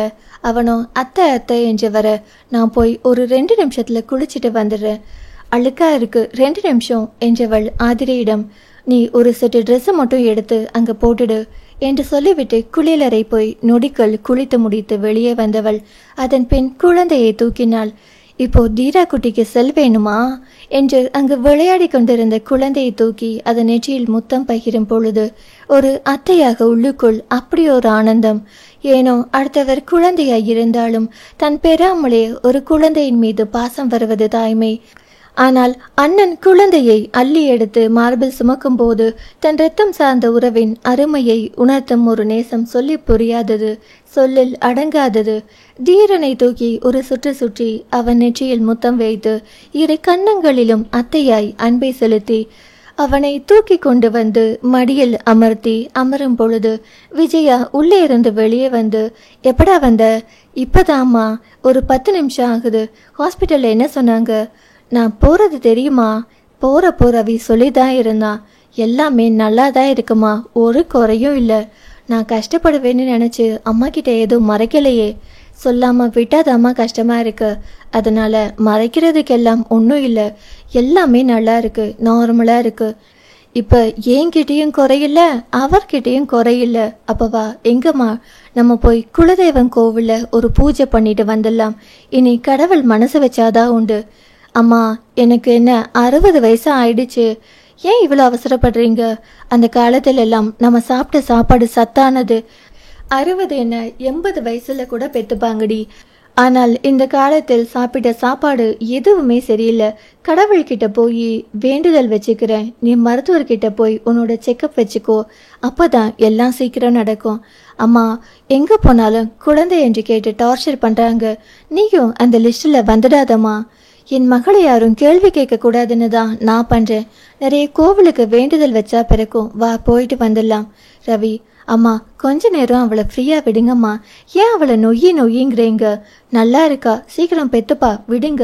அவனும் அத்தை அத்தை என்று வர, நான் போய் ஒரு 2 நிமிஷத்துல குளிச்சுட்டு வந்துடுறேன். அழுக்கா இருக்கு, 2 நிமிஷம் என்றவள் ஆதிரையிடம், நீ ஒரு செட்டு ட்ரெஸ்ஸை மட்டும் எடுத்து அங்க போட்டுடு என்று சொல்லிவிட்டு குளியலறை போய் நொடிக்குள் குளித்து முடித்து வெளியே வந்தவள் அதன் பின் குழந்தையை தூக்கினாள். இப்போ தீரா குட்டிக்கு செல் வேணுமா என்று அங்கு விளையாடி கொண்டிருந்த குழந்தையை தூக்கி அதன் நெற்றியில் முத்தம் பகிரும் பொழுது ஒரு அத்தையாக உள்ளுக்குள் அப்படி ஒரு ஆனந்தம். ஏனோ அடுத்தவர் குழந்தையாய் இருந்தாலும் தன் பெறாமலே ஒரு குழந்தையின் மீது பாசம் வருவது தாய்மை. ஆனால் அண்ணன் குழந்தையை அள்ளி எடுத்து மார்பில் சுமக்கும் போது தன் ரத்தம் சார்ந்த உறவின் அருமையை உணர்த்தும் ஒரு நேசம் சொல்லி புரியாதது, சொல்லில் அடங்காதது. தீரனை தூக்கி ஒரு சுற்றி சுற்றி அவன் நெற்றியில் முத்தம் வைத்து 2 கன்னங்களிலும் அத்தையாய் அன்பை செலுத்தி அவனை தூக்கி கொண்டு வந்து மடியில் அமர்த்தி அமரும் பொழுது விஜயா உள்ளே இருந்து வெளியே வந்து, எப்படா வந்த? இப்பதாம்மா, ஒரு 10 நிமிஷம் ஆகுது. ஹாஸ்பிட்டல்ல என்ன சொன்னாங்க? நான் போறது தெரியுமா? போறப்போ ரவி சொல்லிதான் இருந்தான், எல்லாமே நல்லா தான் இருக்குமா, ஒரு குறையும் இல்லை. நான் கஷ்டப்படுவேன்னு நினைச்சு அம்மா கிட்ட எதுவும் மறைக்கலையே. சொல்லாம விட்டாதாம்மா கஷ்டமா இருக்கு. அதனால மறைக்கிறதுக்கெல்லாம் ஒன்றும் இல்லை, எல்லாமே நல்லா இருக்கு, நார்மலா இருக்கு. இப்ப என்கிட்டயும் குறையில்ல, அவர்கிட்டயும் குறையில்ல. அப்பவா எங்கம்மா நம்ம போய் குலதெய்வம் கோவில்ல ஒரு பூஜை பண்ணிட்டு வந்துடலாம். இனி கடவுள் மனசு வச்சாதான் உண்டு. அம்மா, எனக்கு என்ன 60 வயசு ஆயிடுச்சு. ஏன் இவ்வளோ அவசரப்படுறீங்க? அந்த காலத்துல எல்லாம் நம்ம சாப்பிட்ட சாப்பாடு சத்தானது. 60 என்ன 80 வயசுல கூட பெத்துப்பாங்கடி. ஆனால் இந்த காலத்தில் சாப்பிட்ட சாப்பாடு எதுவுமே சரியில்லை. கடவுள்கிட்ட போய் வேண்டுதல் வச்சுக்கிறேன். நீ மருத்துவர்கிட்ட போய் உன்னோட செக்கப் வச்சுக்கோ. அப்போதான் எல்லாம் சீக்கிரம் நடக்கும். அம்மா, எங்கே போனாலும் குழந்தை என்று கேட்டு டார்ச்சர் பண்ணுறாங்க. நீயும் அந்த லிஸ்ட்டில் வந்துடாதம்மா. என் மகளை யாரும் கேள்வி கேட்கக்கூடாதுன்னு தான் நான் பண்ணுறேன். நிறைய கோவிலுக்கு வேண்டுதல் வச்சா பிறக்கும். வா, போயிட்டு வந்துடலாம். ரவி, அம்மா கொஞ்ச நேரம் அவளை ஃப்ரீயாக விடுங்கம்மா. ஏன் அவளை நொய்யிங்கிறீங்க? நல்லா இருக்கா, சீக்கிரம் பெத்துப்பா, விடுங்க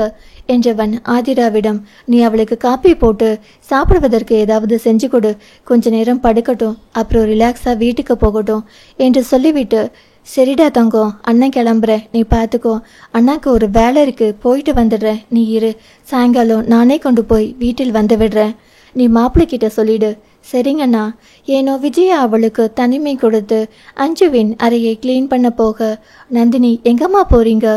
என்றவன் ஆதிராவிடம், நீ அவளுக்கு காப்பி போட்டு சாப்பிடுவதற்கு ஏதாவது செஞ்சு கொடு. கொஞ்ச நேரம் படுக்கட்டும், அப்புறம் ரிலாக்ஸாக வீட்டுக்கு போகட்டும் என்று சொல்லிவிட்டு, சரிடா தங்கம், அண்ணன் கிளம்புறேன், நீ பார்த்துக்கோ. அண்ணாக்கு ஒரு வேலை இருக்கு, போயிட்டு வந்துடுறேன், நீ இரு. சாயங்காலம் நானே கொண்டு போய் வீட்டில் வந்து விடுறேன். நீ மாப்பிள்ளைக்கிட்ட சொல்லிடு. சரிங்கண்ணா. ஏனோ விஜயா அவளுக்கு தனிமை கொடுத்து அஞ்சுவின் அறையை கிளீன் பண்ண போக, நந்தினி எங்கம்மா போறீங்க?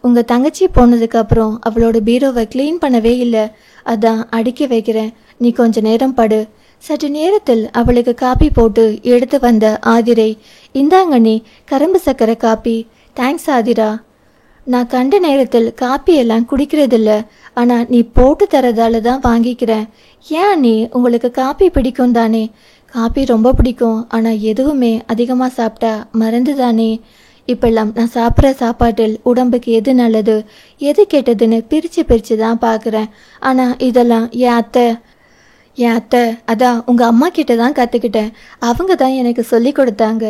உங்க தங்கச்சி போனதுக்கு அப்புறம் அவளோட பீரோவை கிளீன் பண்ணவே இல்லை, அதான் அடுக்கி வைக்கிறேன், நீ கொஞ்ச நேரம் படு. சற்று நேரத்தில் அவளுக்கு காப்பி போட்டு எடுத்து வந்த ஆதிரை, இந்தாங்கண்ணி கரும்பு சக்கரை காப்பி. தேங்க்ஸ் ஆதிரா. நான் கண்ட நேரத்தில் காப்பி எல்லாம் குடிக்கிறதில்ல, ஆனால் நீ போட்டு தரதால தான் வாங்கிக்கிறேன். ஏன் நீ உங்களுக்கு காப்பி பிடிக்கும் தானே? காப்பி ரொம்ப பிடிக்கும், ஆனால் எதுவுமே அதிகமாக சாப்பிட்டா மறந்து தானே. இப்பெல்லாம் நான் சாப்பிட்ற சாப்பாட்டில் உடம்புக்கு எது நல்லது எது கெட்டதுன்னு பிரித்து தான் பார்க்குறேன். ஆனால் இதெல்லாம் என் அத்தை அதான் உங்கள் அம்மா கிட்ட தான் கற்றுக்கிட்டேன். அவங்க தான் எனக்கு சொல்லி கொடுத்தாங்க.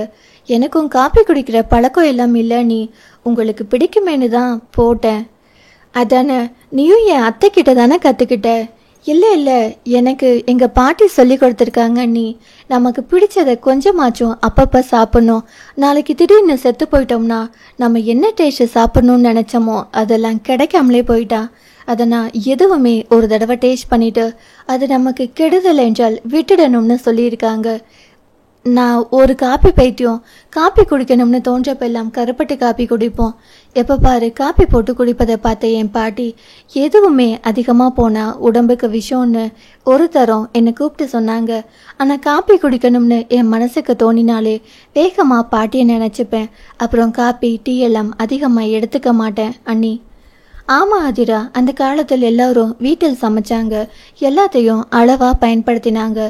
எனக்கும் காப்பி குடிக்கிற பழக்கம் எல்லாம் இல்லை. நீ உங்களுக்கு பிடிக்குமேனு தான் போட்டேன். அதானே, நீயும் என் அத்தை கிட்ட தானே கற்றுக்கிட்ட? இல்லை, எனக்கு எங்கள் பாட்டி சொல்லி கொடுத்துருக்காங்க. நீ நமக்கு பிடிச்சதை கொஞ்சமாச்சும் அப்பப்போ சாப்பிட்ணும். நாளைக்கு திடீர்னு செத்து போயிட்டோம்னா நம்ம என்ன டேஸ்ட்டு சாப்பிட்ணுன்னு நினச்சோமோ அதெல்லாம் கிடைக்காமலே போயிட்டா. அதை நான் எதுவுமே ஒரு தடவை டேஸ்ட் பண்ணிவிட்டு அது நமக்கு கெடுதல் என்றால் விட்டுடணும்னு சொல்லியிருக்காங்க. நான் ஒரு காப்பி பைத்தியம். காப்பி குடிக்கணும்னு தோன்றப்பெல்லாம் கருப்பட்டு காப்பி குடிப்போம். எப்போ பாரு காப்பி போட்டு குடிப்பதை பார்த்த என் பாட்டி, எதுவுமே அதிகமாக போனால் உடம்புக்கு விஷம்னு ஒரு தரம் என்னை கூப்பிட்டு சொன்னாங்க. ஆனால் காப்பி குடிக்கணும்னு என் மனசுக்கு தோணினாலே வேகமாக பாட்டியை நினச்சிப்பேன். அப்புறம் காப்பி டீ எல்லாம் அதிகமாக எடுத்துக்க மாட்டேன் அண்ணி. ஆமாம் ஆதிரா, அந்த காலத்தில் எல்லாரும் வீட்டில் சமைச்சாங்க, எல்லாத்தையும் அளவாக பயன்படுத்தினாங்க.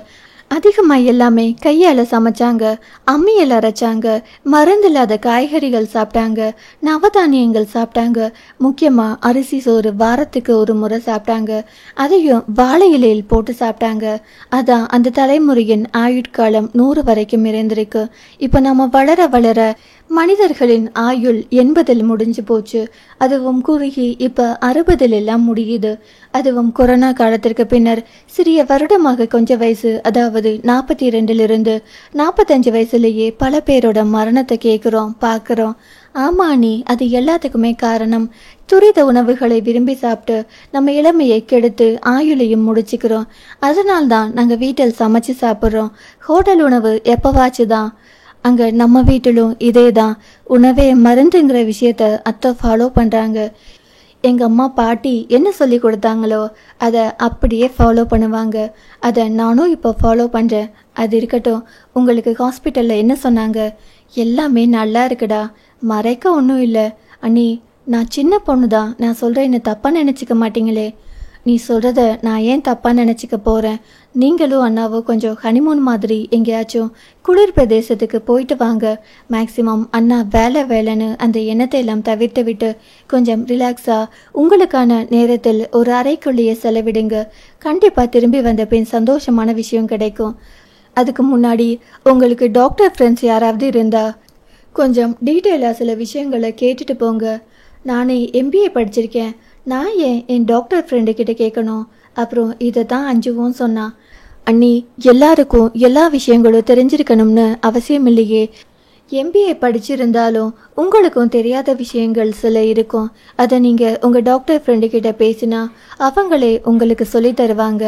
அதிகமாக எல்லாமே கையால் சமைச்சாங்க, அம்மியில் அரைச்சாங்க, மருந்தில்லாத காய்கறிகள் சாப்பிட்டாங்க, நவதானியங்கள் சாப்பிட்டாங்க. முக்கியமாக அரிசி சோறு வாரத்துக்கு ஒரு முறை சாப்பிட்டாங்க, அதையும் வாழை இலையில் போட்டு சாப்பிட்டாங்க. அதான் அந்த தலைமுறையின் ஆயுட்காலம் 100 வரைக்கும் இருந்திருக்கு. இப்போ நம்ம வளர வளர மனிதர்களின் ஆயுள் 80 முடிஞ்சு போச்சு. அதுவும் குறுகி இப்போ 60 எல்லாம் முடியுது. அதுவும் கொரோனா காலத்திற்கு பின்னர் சிறிய வருடமாக கொஞ்சம் வயசு, அதாவது 42 45 வயசுலேயே பல பேரோட மரணத்தை கேட்குறோம், பார்க்குறோம். ஆமா நீ, அது எல்லாத்துக்குமே காரணம் துரித உணவுகளை விரும்பி சாப்பிட்டு நம்ம இளமையை கெடுத்து ஆயுளையும் முடிச்சுக்கிறோம். அதனால்தான் நாங்கள் வீட்டில் சமைச்சு சாப்பிட்றோம். ஹோட்டல் உணவு எப்போவாச்சு தான். அங்கே நம்ம வீட்டிலும் இதே தான். உணவே மருந்துங்கிற விஷயத்த அத்தை ஃபாலோ பண்ணுறாங்க. எங்கள் அம்மா பாட்டி என்ன சொல்லி கொடுத்தாங்களோ அதை அப்படியே ஃபாலோ பண்ணுவாங்க. அதை நானும் இப்போ ஃபாலோ பண்ணுறேன். அது இருக்கட்டும், உங்களுக்கு ஹாஸ்பிட்டலில் என்ன சொன்னாங்க? எல்லாமே நல்லா இருக்குடா, மறைக்க ஒன்றும் இல்லை. அண்ணி, நான் சின்ன பொண்ணு தான், நான் சொல்கிறேன், என்ன தப்பாக நினச்சிக்க மாட்டீங்களே? நீ சொல்கிறத நான் ஏன் தப்பாக நினச்சிக்க போகிறேன்? நீங்களும் அண்ணாவோ கொஞ்சம் ஹனிமூன் மாதிரி எங்கேயாச்சும் குளிர் பிரதேசத்துக்கு போயிட்டு வாங்க. மேக்சிமம் அண்ணா வேலைன்னு அந்த எண்ணத்தை எல்லாம் தவிர்த்து விட்டு கொஞ்சம் ரிலாக்ஸாக உங்களுக்கான நேரத்தில் ஒரு அறைக்குள்ளேயே செலவிடுங்க. கண்டிப்பாக திரும்பி வந்த பின் சந்தோஷமான விஷயம் கிடைக்கும். அதுக்கு முன்னாடி உங்களுக்கு டாக்டர் ஃப்ரெண்ட்ஸ் யாராவது இருந்தா கொஞ்சம் டீட்டெயிலாக சில விஷயங்களை கேட்டுட்டு போங்க. நானே MBA படிச்சிருக்கேன், நான் ஏன் என் டாக்டர் ஃப்ரெண்டு கிட்ட கேட்கணும்? அப்புறம் இதை தான் அஞ்சுவும் சொன்னான். அண்ணி, எல்லாருக்கும் எல்லா விஷயங்களும் தெரிஞ்சிருக்கணும்னு அவசியம் இல்லையே. MBA படிச்சிருந்தாலும் உங்களுக்கும் தெரியாத விஷயங்கள் சில இருக்கும். அதை நீங்கள் உங்கள் டாக்டர் ஃப்ரெண்டு கிட்ட பேசினா அவங்களே உங்களுக்கு சொல்லி தருவாங்க.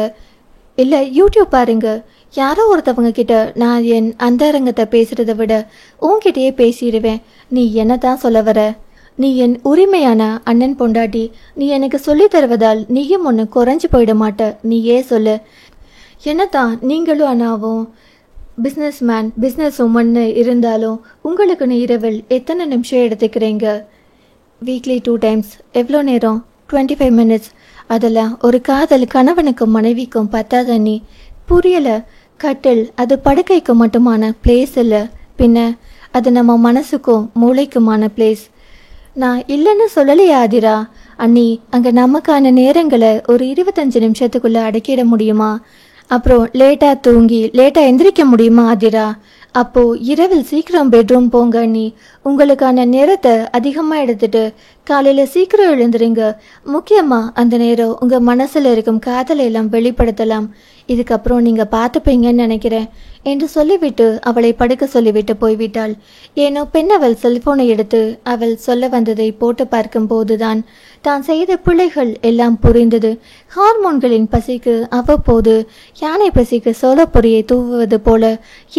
இல்ல யூடியூப் பாருங்க. யாரோ ஒருத்தவங்க கிட்ட நான் என் அந்தரங்கத்தை பேசுறதை விட உன்கிட்டயே பேசிடுவேன். நீ என்னதான் சொல்ல வர? நீ என் உரிமையான அண்ணன் பொண்டாட்டி. நீ எனக்கு சொல்லி தருவதால் நீயும் ஒன்று குறைஞ்சு போயிட மாட்ட. நீயே சொல்லு. என்னதான் நீங்களும் அண்ணாவும் பிஸ்னஸ் உமன்னு இருந்தாலும் உங்களுக்குன்னு இரவில் எத்தனை நிமிஷம் எடுத்துக்கிறீங்க? Weekly 2 times. எவ்வளோ நேரம்? 25 minutes. அதெல்லாம் ஒரு காதல் கணவனுக்கும் மனைவிக்கும் பத்தாத நீ. புரியலை. கட்டில் அது படுக்கைக்கு மட்டுமான பிளேஸ் இல்லை, பின்ன அது நம்ம மனசுக்கும் மூளைக்குமான பிளேஸ். நான் இல்லைன்னு சொல்லலையா ஆதிரா? அண்ணி, அங்கே நமக்கான நேரங்களை ஒரு 25 நிமிஷத்துக்குள்ளே அடக்கிட முடியுமா? அப்புறம் லேட்டாக தூங்கி லேட்டாக எந்திரிக்க முடியுமா ஆதிரா? அப்போ இரவில் சீக்கிரம் பெட்ரூம் போங்க அண்ணி. உங்களுக்கான நேரத்தை அதிகமாக எடுத்துட்டு காலையில் சீக்கிரம் எழுந்துருங்க. முக்கியமாக அந்த நேரம் உங்கள் மனசில் இருக்கும் காதலை எல்லாம் வெளிப்படுத்தலாம். இதுக்கப்புறம் நீங்கள் பார்த்துப்பீங்கன்னு நினைக்கிறேன் என்று சொல்லிவிட்டு அவளை படுக்க சொல்லிவிட்டு போய்விட்டாள். ஏனோ பெண் அவள் செல்போனை எடுத்து அவள் சொல்ல வந்ததை போட்டு பார்க்கும் போதுதான் தான் செய்த பிள்ளைகள் எல்லாம் புரிந்தது. ஹார்மோன்களின் பசிக்கு அவ்வப்போது யானை பசிக்கு சோளப்பொரியை தூவுவது போல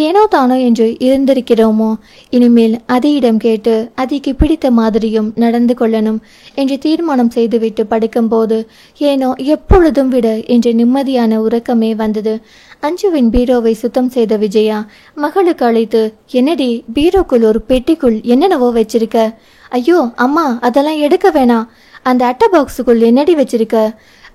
ஏனோ தானோ என்று இருந்திருக்கிறோமோ. இனிமேல் அதியிடம் கேட்டு அதிக்கு பிடித்த மாதிரியும் நடந்து கொள்ளணும் என்று தீர்மானம் செய்துவிட்டு படுக்கும்போது ஏனோ எப்பொழுதும் விட என்று நிம்மதியான உறக்கமே வந்தது. அஞ்சுவின் பீரோவை சுத்தம் செய்த விஜயா மகளுக்கு அழைத்து, என்னடி பீரோக்குள் ஒரு பெட்டிக்குள் என்னென்னவோ வச்சிருக்க? ஐயோ அம்மா, அதெல்லாம் எடுக்க வேணாம். அந்த அட்டை பாக்ஸுக்குள் என்னடி வச்சிருக்க?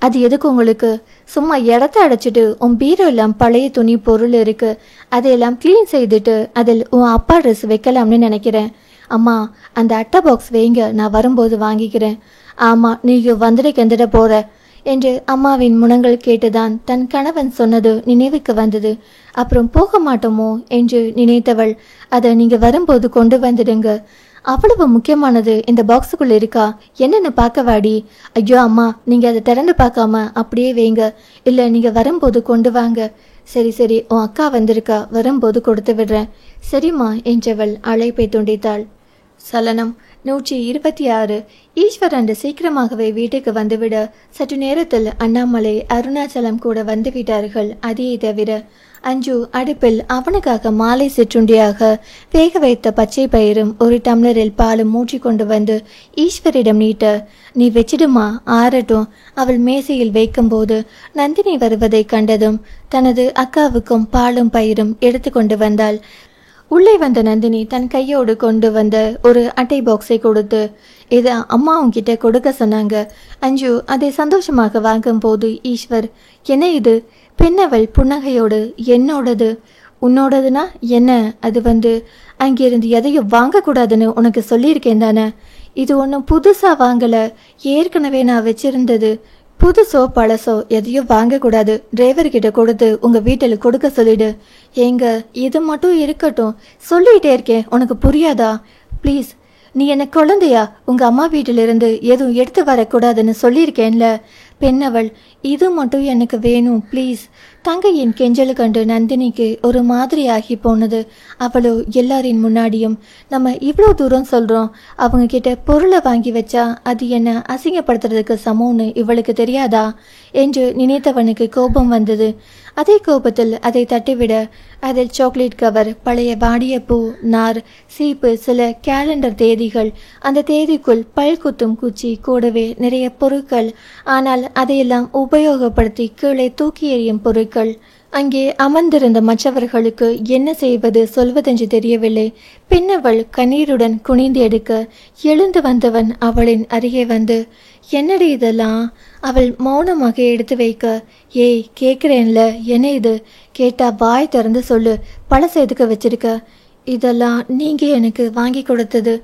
அது எதுக்கு உங்களுக்கு? சும்மா இடத்த அடைச்சிட்டு உன் பீரோ எல்லாம் பழைய துணி பொருள் இருக்கு, அதையெல்லாம் கிளீன் செய்துட்டு அதில் உன் அப்பா ட்ரெஸ் வைக்கலாம்னு நினைக்கிறேன். அம்மா, அந்த அட்டை பாக்ஸ் வைங்க, நான் வரும்போது வாங்கிக்கிறேன். ஆமா, நீங்க வந்துட்டு கெந்துட போற என்று அம்மாவின் முனங்கள் கேட்டுதான் தன் கணவன் சொன்னது நினைவுக்கு வந்தது. அப்புறம் போக மாட்டோமோ என்று நினைத்தவள், அதை நீங்க வரும்போது கொண்டு வந்துடுங்க. அவ்வளவு முக்கியமானது இந்த பாக்ஸுக்குள்ள இருக்கா? என்னன்னு பார்க்க வாடி. ஐயோ அம்மா, நீங்க அதை திறந்து பார்க்காம அப்படியே வைங்க. இல்லை, நீங்க வரும்போது கொண்டு வாங்க. சரி சரி, உன் அக்கா வந்திருக்கா, வரும்போது கொடுத்து விடுறேன். சரிம்மா என்றவள் அழைப்பை துண்டித்தாள். சலனம் 126. ஈஸ்வர் அன்று சீக்கிரமாகவே வீட்டுக்கு வந்துவிட சற்று நேரத்தில் அண்ணாமலை அருணாச்சலம் கூட வந்துவிட்டார்கள். அதையே தவிர அஞ்சு அடுப்பில் அவனுக்காக மாலை சிற்றுண்டியாக வேக வைத்த பச்சை பயிரும் ஒரு டம்ளரில் பாலும் மூற்றி கொண்டு வந்து ஈஸ்வரிடம் நீட்ட, நீ வச்சிடுமா, ஆறட்டும். அவள் மேசையில் வைக்கும்போது நந்தினி வருவதை கண்டதும் தனது அக்காவுக்கும் பாலும் பயிரும் எடுத்து கொண்டு வந்தாள். உள்ளே வந்த நந்தினி தன் கையோடு கொண்டு வந்த ஒரு அட்டை பாக்ஸை கொடுத்து, இதை அம்மா உன்கிட்ட கொடுக்க சொன்னாங்க. அஞ்சு அதை சந்தோஷமாக வாங்கும் போது ஈஸ்வர், என்ன இது? பெண்ணவள் புன்னகையோடு, என்னோடது. உன்னோடதுன்னா என்ன? அது அங்கிருந்து எதையும் வாங்கக்கூடாதுன்னு உனக்கு சொல்லியிருக்கேன் தானே. இது ஒன்றும் புதுசாக வாங்கலை, ஏற்கனவே நான் வச்சிருந்தது. புதுசோ பழசோ எதையும் வாங்கக்கூடாது. டிரைவர்கிட்ட கொடுத்து உங்கள் வீட்டில் கொடுக்க சொல்லிடு. ஏங்க, இது மட்டும் இருக்கட்டும், சொல்லிகிட்டே இருக்கேன், உனக்கு புரியாதா? ப்ளீஸ், நீ என்ன குழந்தையா? உங்கள் அம்மா வீட்டிலிருந்து எதுவும் எடுத்து வரக்கூடாதுன்னு சொல்லியிருக்கேன்ல. பெண்ணவள், இது மட்டும் எனக்கு வேணும் ப்ளீஸ். தங்கையின் கெஞ்சல் கண்டு நந்தினிக்கு ஒரு மாதிரி ஆகி போனது. அவளோ எல்லாரின் முன்னாடியும், நம்ம இவ்வளோ தூரம் சொல்கிறோம், அவங்க கிட்ட பொருளை வாங்கி வச்சா அது என்ன அசிங்கப்படுத்துறதுக்கு சமம்னு இவளுக்கு தெரியாதா என்று நினைத்தவனுக்கு கோபம் வந்தது. அதே கோபத்தில் அதை தட்டிவிட அதில் சாக்லேட் கவர், பழைய வாடிய பூ, நார், சீப்பு, சில கேலண்டர் தேதிகள், அந்த தேதிக்குள் பல் குத்தும் குச்சி, கூடவே நிறைய பொருட்கள். ஆனால் அதையெல்லாம் உபயோகப்படுத்தி கீழே தூக்கி எறியும் பொருட்கள். அங்கே அமர்ந்திருந்த மற்றவர்களுக்கு என்ன செய்வது சொல்வதென்று தெரியவில்லை. பின்னவள் கண்ணீருடன் குனிந்து எடுக்க எழுந்து வந்தவன் அவளின் அருகே வந்து, என்னடி இதெல்லாம்? அவள் மௌனமாக எடுத்து வைக்க, ஏய் கேட்குறேன்ல, என்ன இது? கேட்டா வாய் திறந்து சொல்லு, பழச எதுக்கு வச்சிருக்க? இதெல்லாம் நீங்க எனக்கு வாங்கி கொடுத்தது.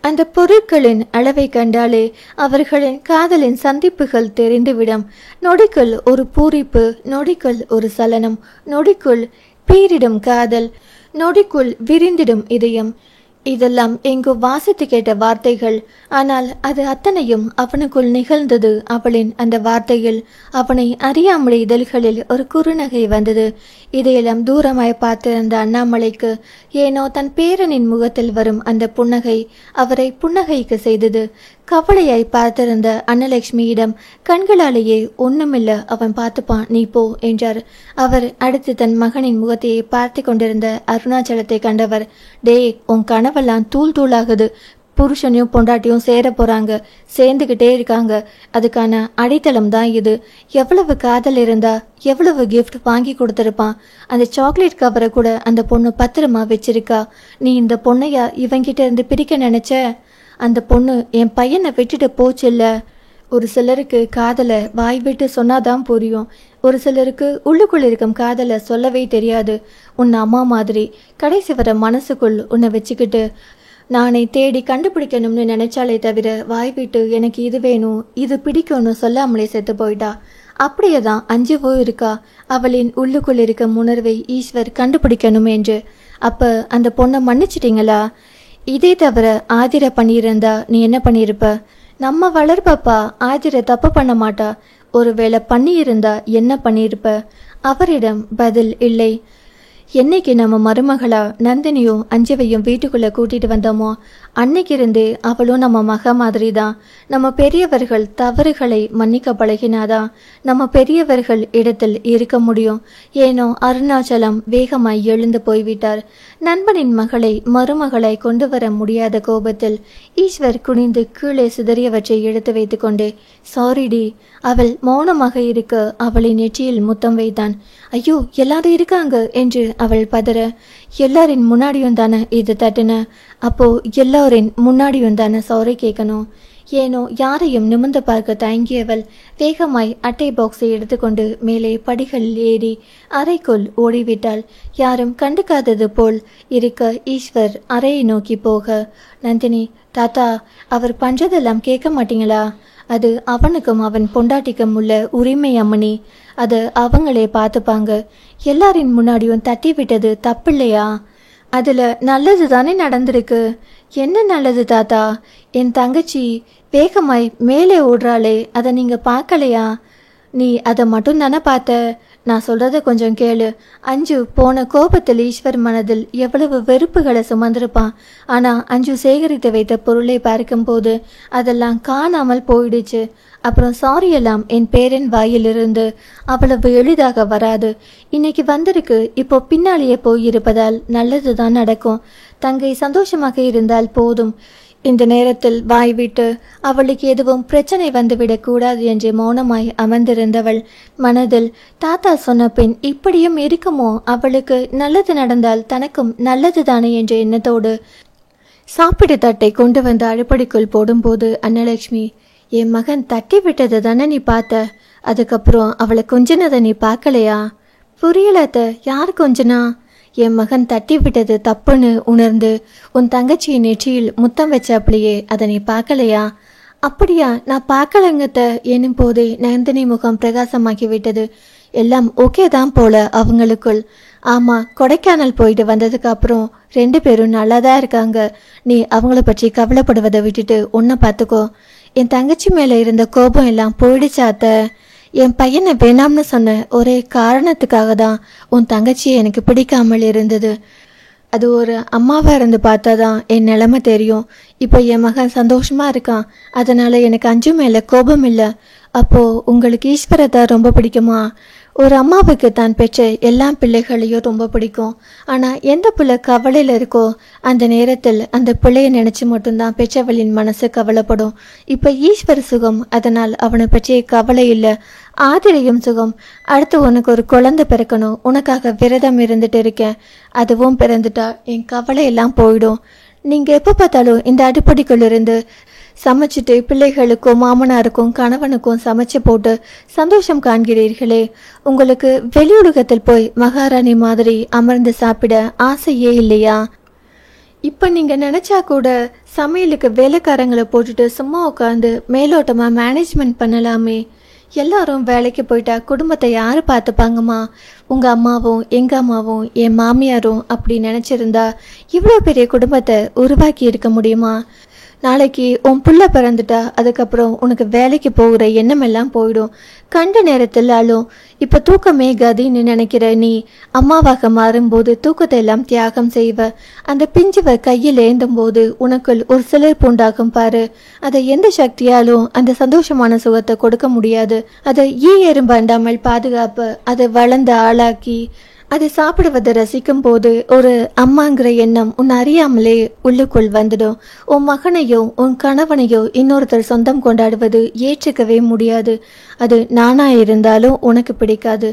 அந்த பொருட்களின் அளவை கண்டாலே அவர்களின் காதலின் சந்திப்புகள் தெரிந்துவிடும். நொடிக்குள் ஒரு பூரிப்பு, நொடிக்குள் ஒரு சலனம், நொடிக்குள் பீரிடும் காதல், நொடிக்குள் விரிந்திடும் இதயம். இதெல்லாம் எங்கோ வாசித்து கேட்ட வார்த்தைகள். ஆனால் அது அத்தனையும் அவனுக்குள் நிகழ்ந்தது. அவளின் அந்த வார்த்தையில் அவனை அறியாமலே இதழ்களில் ஒரு குறுநகை வந்தது. இதையெல்லாம் தூரமாய் பார்த்திருந்த அண்ணாமலைக்கு ஏனோ தன் பேரனின் முகத்தில் வரும் அந்த புன்னகை அவரை புன்னகைக்கு செய்தது. கவலையாய் பார்த்திருந்த அன்னலட்சுமியிடம் கண்களாலேயே ஒண்ணுமில்ல, அவன் பார்த்துப்பான், நீ போ என்றார். அவர் அடுத்து தன் மகனின் முகத்தையே பார்த்து கொண்டிருந்த அருணாச்சலத்தை கண்டவர், டே, உன் கனவெல்லாம் தூள் தூளாகுது. புருஷனையும் பொண்டாட்டியும் சேர போறாங்க, சேர்ந்துகிட்டே இருக்காங்க. அதுக்கான அடித்தளம் தான் இது. எவ்வளவு காதல் இருந்தா எவ்வளவு கிஃப்ட் வாங்கி கொடுத்துருப்பான். அந்த சாக்லேட் கவரை கூட அந்த பொண்ணு பத்திரமா வச்சிருக்கா. நீ இந்த பொண்ணையா இவங்கிட்ட இருந்து பிரிக்க நினைச்ச? அந்த பொண்ணு என் பையனை விட்டுட்டு போச்சு இல்ல. ஒரு சிலருக்கு காதலை வாய் விட்டு சொன்னாதான் புரியும். ஒரு சிலருக்கு உள்ளுக்குள் இருக்கும் காதலை சொல்லவே தெரியாது. உன்னை அம்மா மாதிரி கடைசி வர மனசுக்குள் உன்னை வச்சுக்கிட்டு நானே தேடி கண்டுபிடிக்கணும்னு நினைச்சாலே தவிர வாய் விட்டு எனக்கு இது வேணும் இது பிடிக்கும்னு சொல்லாமலே செத்து போயிட்டா. அப்படியே தான் அஞ்சுவோ இருக்கா. அவளின் உள்ளுக்குள் இருக்க உணர்வை ஈஸ்வர் கண்டுபிடிக்கணும் என்று. அப்ப அந்த பொண்ணை மன்னிச்சிட்டீங்களா? இதே தவிர ஆதிர பண்ணியிருந்தா நீ என்ன பண்ணியிருப்ப? நம்ம வளர்ப்பப்பா ஆதிர தப்பு பண்ண மாட்டா. ஒருவேளை பண்ணியிருந்தா என்ன பண்ணியிருப்ப? அவரிடம் பதில் இல்லை. என்னைக்கு நம்ம மருமகளா நந்தினியும் அஞ்சவையும் வீட்டுக்குள்ள கூட்டிட்டு வந்தோமோ அன்னைக்கு இருந்து அவளும் நம்ம மக மாதிரி தான். நம்ம பெரியவர்கள் தவறுகளை மன்னிக்க பழகினாதான் நம்ம பெரியவர்கள் இடத்தில் இருக்க முடியும். ஏனோ அருணாச்சலம் வேகமாய் எழுந்து போய்விட்டார். நண்பனின் மகளை மருமகளாய் கொண்டு வர முடியாத கோபத்தில் ஈஸ்வர் குனிந்து கீழே சிதறியவற்றை எடுத்து வைத்து கொண்டு, சாரிடி. அவள் மௌனமாக இருக்க அவளை நெற்றியில் முத்தம் வைத்தான். ஐயோ, எல்லாரும் இருக்காங்க என்று அவள் பதற, எல்லாரின் முன்னாடியும் தானே இது தட்டுன, அப்போ எல்லாரின் முன்னாடியும் தானே சாரி கேட்கணும். ஏனோ யாரையும் நிமிர்ந்து பார்க்க தயங்கியவள் வேகமாய் அட்டை பாக்ஸை எடுத்துக்கொண்டு மேலே படிகள் ஏறி அறைக்குள் ஓடிவிட்டாள். யாரும் கண்டுக்காதது போல் இருக்க ஈஸ்வர் அறையை நோக்கி போக, நந்தினி, தாத்தா, அவர் பண்றதெல்லாம் கேட்க மாட்டீங்களா? அது அவனுக்கும் அவன் பொண்டாட்டிக்கும் உள்ள உரிமை அம்மணி. அது அவங்களே பார்த்துப்பாங்க. எல்லாரின் முன்னாடியும் தட்டி விட்டது தப்பில்லையா? அதுல நல்லது தானே நடந்திருக்கு. என்ன நல்லது தாத்தா? என் தங்கச்சி வேகமாய் மேலே ஓடுறாளே, அதை நீங்க பார்க்கலையா? நீ அதை மட்டும் தானே பார்த்த. நான் சொல்றத கொஞ்சம் கேளு. அஞ்சு போன கோபத்தில் ஈஸ்வர் மனதில் எவ்வளவு வெறுப்புகளை சுமந்திருப்பான். ஆனா அஞ்சு சேகரித்து வைத்த பொருளை பார்க்கும்போது அதெல்லாம் காணாமல் போயிடுச்சு. அப்புறம் சாரி எல்லாம் என் பேரன் வாயிலிருந்து அவ்வளவு எளிதாக வராது. இன்னைக்கு வந்திருக்கு, இப்போ பின்னாலேயே போயிருப்பதால் நல்லதுதான் நடக்கும். தங்கை சந்தோஷமாக இருந்தால் போதும். இந்த நேரத்தில் வாய்விட்டு அவளுக்கு எதுவும் பிரச்சனை வந்துவிடக் கூடாது என்று மௌனமாய் அமர்ந்திருந்தவள் மனதில், தாத்தா சொன்ன பின் இப்படியும் இருக்குமோ, அவளுக்கு நல்லது நடந்தால் தனக்கும் நல்லது தானே என்ற எண்ணத்தோடு சாப்பிடு தட்டை கொண்டு வந்து அடுப்படிக்குள் போடும்போது, அன்னலட்சுமி, என் மகன் தட்டி விட்டதை தானே நீ பார்த்த, அதுக்கப்புறம் அவளை கொஞ்சினதை நீ பார்க்கலையா? புரியலாத்த, யார் கொஞ்சனா? என் மகன் தட்டி விட்டது தப்புன்னு உணர்ந்து உன் தங்கச்சியின் நெற்றியில் முத்தம் வச்சாப்பிலேயே அதை நீ பார்க்கலையா? அப்படியா? நான் பார்க்கலங்கத்த எனும் போதே நந்தினி முகம் பிரகாசமாக்கி விட்டது. எல்லாம் ஓகே தான் போல அவங்களுக்குள். ஆமா, கொடைக்கானல் போயிட்டு வந்ததுக்கு அப்புறம் 2 பேரும் நல்லாதான் இருக்காங்க. நீ அவங்கள பற்றி கவலைப்படுவதை விட்டுட்டு உன்னை பார்த்துக்கோ. என் தங்கச்சி மேல இருந்த கோபம் எல்லாம் போயிடுச்சாத்த. என் பையனை வேணாம்னு சொன்ன ஒரே காரணத்துக்காக தான் உன் தங்கச்சியை எனக்கு பிடிக்காமல் இருந்தது. அது ஒரு அம்மாவா இருந்து பார்த்தாதான் என் நிலைமை தெரியும். இப்போ என் மகன் சந்தோஷமா இருக்கான், அதனால எனக்கு அஞ்சு மேல கோபம் இல்லை. அப்போ உங்களுக்கு ஈஸ்வரத்தை ரொம்ப பிடிக்குமா? ஒரு அம்மாவுக்கு தான் பெற்ற எல்லா பிள்ளைகளையும் ரொம்ப பிடிக்கும். ஆனா எந்த பிள்ளை கவலையில இருக்கோ அந்த நேரத்தில் அந்த பிள்ளைய நினைச்சு மட்டும்தான் பெற்றவளின் மனசு கவலைப்படும். இப்ப ஈஸ்வர சுகம், அதனால் அவனை பற்றிய கவலை இல்லை. ஆதிரையும் சுகம். அடுத்து உனக்கு ஒரு குழந்தை பிறக்கணும், உனக்காக விரதம் இருந்துட்டு இருக்கேன். அதுவும் பிறந்துட்டா என் கவலை எல்லாம் போயிடும். நீங்க எப்ப பார்த்தாலும் இந்த அடுப்படிக்குள்ள இருந்து சமைச்சிட்டு பிள்ளைகளுக்கும் மாமனாருக்கும் கணவனுக்கும் சமைச்சு போட்டு சந்தோஷம் காண்கிறீர்களே, உங்களுக்கு வெளியுலகத்தில் போய் மகாராணி மாதிரி அமர்ந்து சாப்பிட ஆசையே இல்லையா? இப்ப நீங்க நினைச்சா கூட சமையலுக்கு வேலைக்காரங்களை போட்டுட்டு சும்மா உட்காந்து மேலோட்டமா மேனேஜ்மெண்ட் பண்ணலாமே. எல்லாரும் வேலைக்கு போயிட்டா குடும்பத்தை யாரு பார்த்துப்பாங்கம்மா? உங்க அம்மாவும் எங்க அம்மாவும் என் மாமியாரும் அப்படி நினைச்சிருந்தா இவ்வளோ பெரிய குடும்பத்தை உருவாக்கி இருக்க முடியுமா? நாளைக்கு உன் புள்ள பிறந்துட்டா அதுக்கப்புறம் உனக்கு வேலைக்கு போகிற எண்ணம் எல்லாம் போயிடும். கண்ட நேரத்தில் அழும். இப்போ தூக்கமே கதின்னு நினைக்கிற நீ அம்மாவாக மாறும்போது தூக்கத்தை எல்லாம் தியாகம் செய்வ. அந்த பிஞ்சுவ கையில் ஏந்தும் போது உனக்குள் ஒரு சிலிர்ப்பு உண்டாகும் பாரு. அதை எந்த சக்தியாலும் அந்த சந்தோஷமான சுகத்தை கொடுக்க முடியாது. அதை எறும்பு அண்டாமல் பாதுகாப்பு, அதை வளர்ந்து ஆளாக்கி அதை சாப்பிடுவதை ரசிக்கும் போது ஒரு அம்மாங்கிற எண்ணம் உன் அறியாமலே உள்ளுக்குள் வந்துடும். உன் மகனையோ உன் கணவனையோ இன்னொருத்தர் சொந்தம் கொண்டாடுவது ஏற்றுக்கவே முடியாது. அது நானா இருந்தாலும் உனக்கு பிடிக்காது.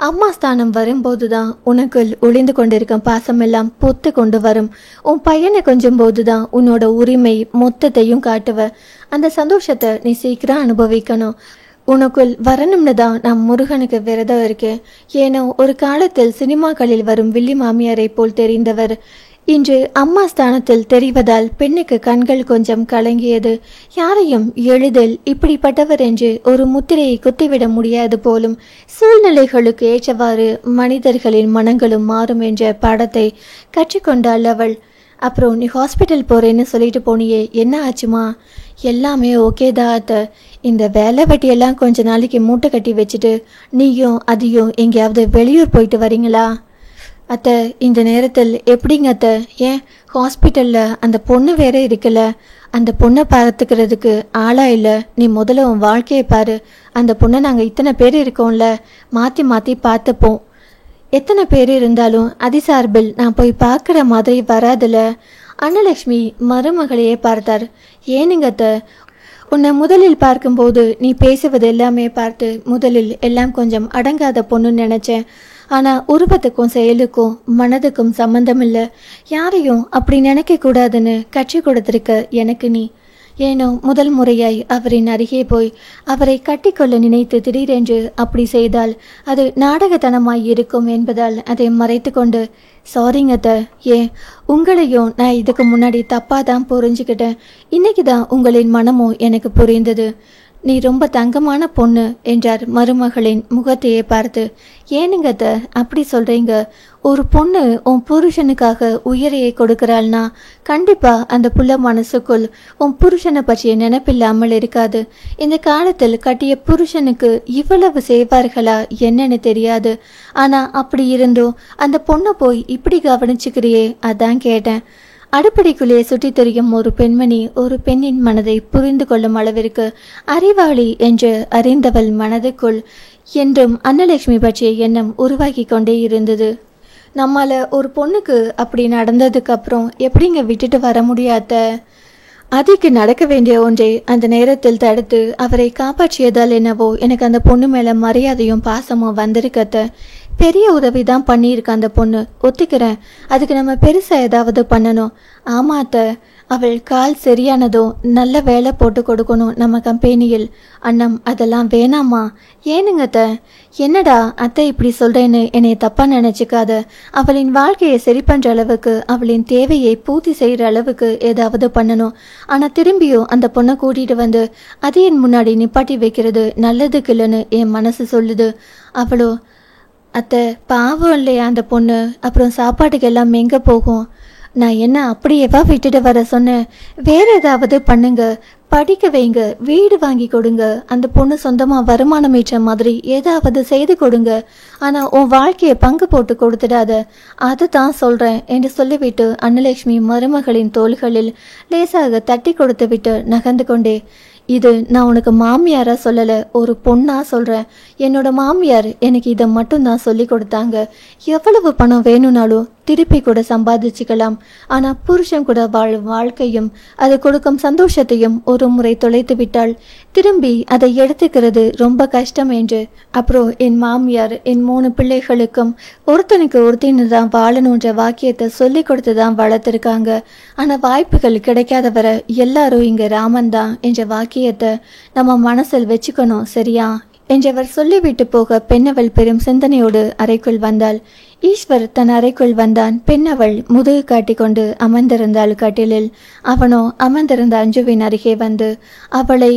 அம்மா ஸ்தானம் வரும்போதுதான் உனக்குள் ஒளிந்து கொண்டிருக்கும் பாசமெல்லாம் பொத்து கொண்டு வரும். உன் பையனை கொஞ்சம் போதுதான் உன்னோட உரிமை மொத்தத்தையும் காட்டுவ. அந்த சந்தோஷத்தை நீ சீக்கிரம் அனுபவிக்கணும். உனக்குள் வரணும்னு தான் நான் முருகனுக்கு விரதம் இருக்கேன். ஏனோ ஒரு காலத்தில் சினிமாக்களில் வரும் வில்லி மாமியாரை போல் தெரிந்தவர் இன்று அம்மா ஸ்தானத்தில் தெரிவதால் பெண்ணுக்கு கண்கள் கொஞ்சம் கலங்கியது. யாரையும் எளிதில் இப்படிப்பட்டவர் என்று ஒரு முத்திரையை குத்திவிட முடியாது போலும். சூழ்நிலைகளுக்கு ஏற்றவாறு மனிதர்களின் மனங்களும் மாறும் என்ற பாடத்தை கற்றுக்கொண்டாள் அவள். அப்புறம் நீ ஹாஸ்பிட்டல் போறேன்னு சொல்லிட்டு போனியே, என்ன ஆச்சுமா? எல்லாமே ஓகே தான் அத்தை. இந்த வேலை வெட்டியெல்லாம் கொஞ்ச நாளைக்கு மூட்டை கட்டி வச்சுட்டு நீயும் அதையும் எங்கேயாவது வெளியூர் போயிட்டு வரீங்களா? அத்தை, இந்த நேரத்தில் எப்படிங்க அத்தை? ஏன் ஹாஸ்பிட்டலில் அந்த பொண்ணு வேற இருக்குல்ல, அந்த பொண்ணை பார்த்துக்கிறதுக்கு ஆளா இல்லை? நீ முதல்ல உன் வாழ்க்கையை பாரு. அந்த பொண்ணை நாங்கள் இத்தனை பேர் இருக்கோம்ல, மாற்றி மாற்றி பார்த்துப்போம். எத்தனை பேர் இருந்தாலும் அதிசார்பில் நான் போய் பார்க்குற மாதிரி வராதுல. அன்னலட்சுமி மருமகளையே பார்த்தார். ஏனுங்கத்த, உன்னை முதலில் பார்க்கும்போது நீ பேசுவது எல்லாமே பார்த்து முதலில் எல்லாம் கொஞ்சம் அடங்காத பொண்ணுன்னு நினச்சேன். ஆனால் உருவத்துக்கும் செயலுக்கும் மனதுக்கும் சம்மந்தம் இல்லை. யாரையும் அப்படி நினைக்கக்கூடாதுன்னு கற்றுக் கொடுத்துருக்க எனக்கு நீ. ஏனோ முதல் முறையாய் அவரின் அருகே போய் அவரை கட்டிக்கொள்ள நினைத்து திடீரென்று அப்படி செய்தால் அது நாடகத்தனமாய் இருக்கும் என்பதால் அதை மறைத்து கொண்டு, சாரிங்கத்த, ஏன் உங்களையும் நான் இதுக்கு முன்னாடி தப்பாக தான் புரிஞ்சுக்கிட்டேன். இன்னைக்கு தான் உங்களின் மனமும் எனக்கு புரிந்தது. நீ ரொம்ப தங்கமான பொண்ணு என்றார் மருமகளின் முகத்தையே பார்த்து. ஏனுங்கத்த அப்படி சொல்றீங்க? ஒரு பொண்ணு உன் புருஷனுக்காக உயிரையை கொடுக்கிறாள்னா கண்டிப்பா அந்த புள்ள மனசுக்குள் உன் புருஷனை பற்றிய நினைப்பில்லாமல் இருக்காது. இந்த காலத்தில் கட்டிய புருஷனுக்கு இவ்வளவு செய்வார்களா என்னன்னு தெரியாது. ஆனா அப்படி இருந்தும் அந்த பொண்ணை போய் இப்படி கவனிச்சுக்கிறியே, அதான் கேட்டேன். அடுப்படிக்குள்ளே சுற்றி தெரியும் ஒரு பெண்மணி ஒரு பெண்ணின் மனதை புரிந்து கொள்ளும் அளவிற்கு அறிவாளி என்று அறிந்தவள் மனதுக்குள் என்றும் அன்னலட்சுமி பற்றிய எண்ணம் உருவாக்கி கொண்டே இருந்தது. நம்மால ஒரு பொண்ணுக்கு அப்படி நடந்ததுக்கு அப்புறம் எப்படிங்க விட்டுட்டு வர முடியாத? அதிக்கு நடக்க வேண்டிய ஒன்றை அந்த நேரத்தில் தடுத்து அவரை காப்பாற்றியதால் என்னவோ எனக்கு அந்த பொண்ணு மேல மரியாதையும் பாசமும் வந்திருக்கத்த. பெரிய உதவி தான் பண்ணியிருக்க அந்த பொண்ணு, ஒத்துக்கிறேன். அதுக்கு நம்ம பெருசா ஏதாவது பண்ணணும். ஆமாத்த, அவள் கால் சரியானதும் நல்ல வேலை போட்டு கொடுக்கணும் நம்ம கம்பெனியில். அண்ணம் அதெல்லாம் வேணாமா? ஏனுங்கத்த? என்னடா அத்தை இப்படி சொல்றேன்னு என்னை தப்பா நினைச்சுக்காத. அவளின் வாழ்க்கையை சரி பண்ற அளவுக்கு அவளின் தேவையை பூர்த்தி செய்யற அளவுக்கு ஏதாவது பண்ணணும். ஆனா திரும்பியும் அந்த பொண்ணை கூட்டிட்டு வந்து அது என் முன்னாடி நிப்பாட்டி வைக்கிறது நல்லதுக்கு இல்லைன்னு என் மனசு சொல்லுது. அவளோ, அத்தை பாவம் இல்லையா அந்த பொண்ணு? அப்புறம் சாப்பாட்டுக்கு எல்லாம் எங்கே போகும்? நான் என்ன அப்படியேவா விட்டுட்டு வர சொன்னேன்? வேற ஏதாவது பண்ணுங்க, படிக்க வைங்க, வீடு வாங்கி கொடுங்க, அந்த பொண்ணு சொந்தமாக வருமானம் ஈற்ற மாதிரி ஏதாவது செய்து கொடுங்க. ஆனால் உன் வாழ்க்கையை பங்கு போட்டு கொடுத்துடாத, அதை தான் சொல்கிறேன் என்று சொல்லிவிட்டு அன்னலட்சுமி மருமகளின் தோள்களில் லேசாக தட்டி கொடுத்து விட்டு நகர்ந்து கொண்டே, இது நான் உனக்கு மாமியாரா சொல்லலை, ஒரு பொண்ணா சொல்கிறேன். என்னோட மாமியார் எனக்கு இதை மட்டும்தான் சொல்லி கொடுத்தாங்க. எவ்வளவு பணம் வேணும்னாலும் திருப்பி கூட சம்பாதிச்சுக்கலாம். ஆனால் புருஷன் கூட வாழும் வாழ்க்கையும் அது கொடுக்கும் சந்தோஷத்தையும் ஒரு முறை தொலைத்து விட்டால் திரும்பி அதை எடுத்துக்கிறது ரொம்ப கஷ்டம் என்று. அப்புறம் என் மாமியார் என் 3 பிள்ளைகளுக்கும் ஒருத்தனுக்கு ஒருத்தின்னு தான் வாழணுன்ற வாக்கியத்தை சொல்லி கொடுத்து தான் வளர்த்துருக்காங்க. ஆனால் வாய்ப்புகள் கிடைக்காதவரை எல்லாரும் இங்கே ராமன் தான் என்ற வாக்கியத்தை நம்ம மனசில் வச்சுக்கணும், சரியா என்றவர் சொல்லிவிட்டு போக பெண்ணவள் பெரும் சிந்தனையோடு அறைக்குள் வந்தாள். ஈஸ்வர் தன் அறைக்குள் வந்தான். பெண்ணவள் முதுகு காட்டிக்கொண்டு அமர்ந்திருந்தாள் கட்டிலில். அவனோ அமர்ந்திருந்த அஞ்சுவின் அருகே வந்து அவளை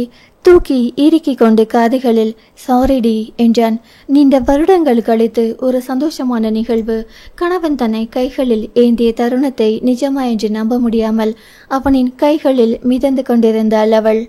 தூக்கி இறுக்கி கொண்டு காதுகளில் சாரிடி என்றான். நீண்ட வருடங்கள் கழித்து ஒரு சந்தோஷமான நிகழ்வு. கணவன் தன்னை கைகளில் ஏந்திய தருணத்தை நிஜமா என்று நம்ப முடியாமல் அவனின் கைகளில் மிதந்து கொண்டிருந்தாள் அவள்.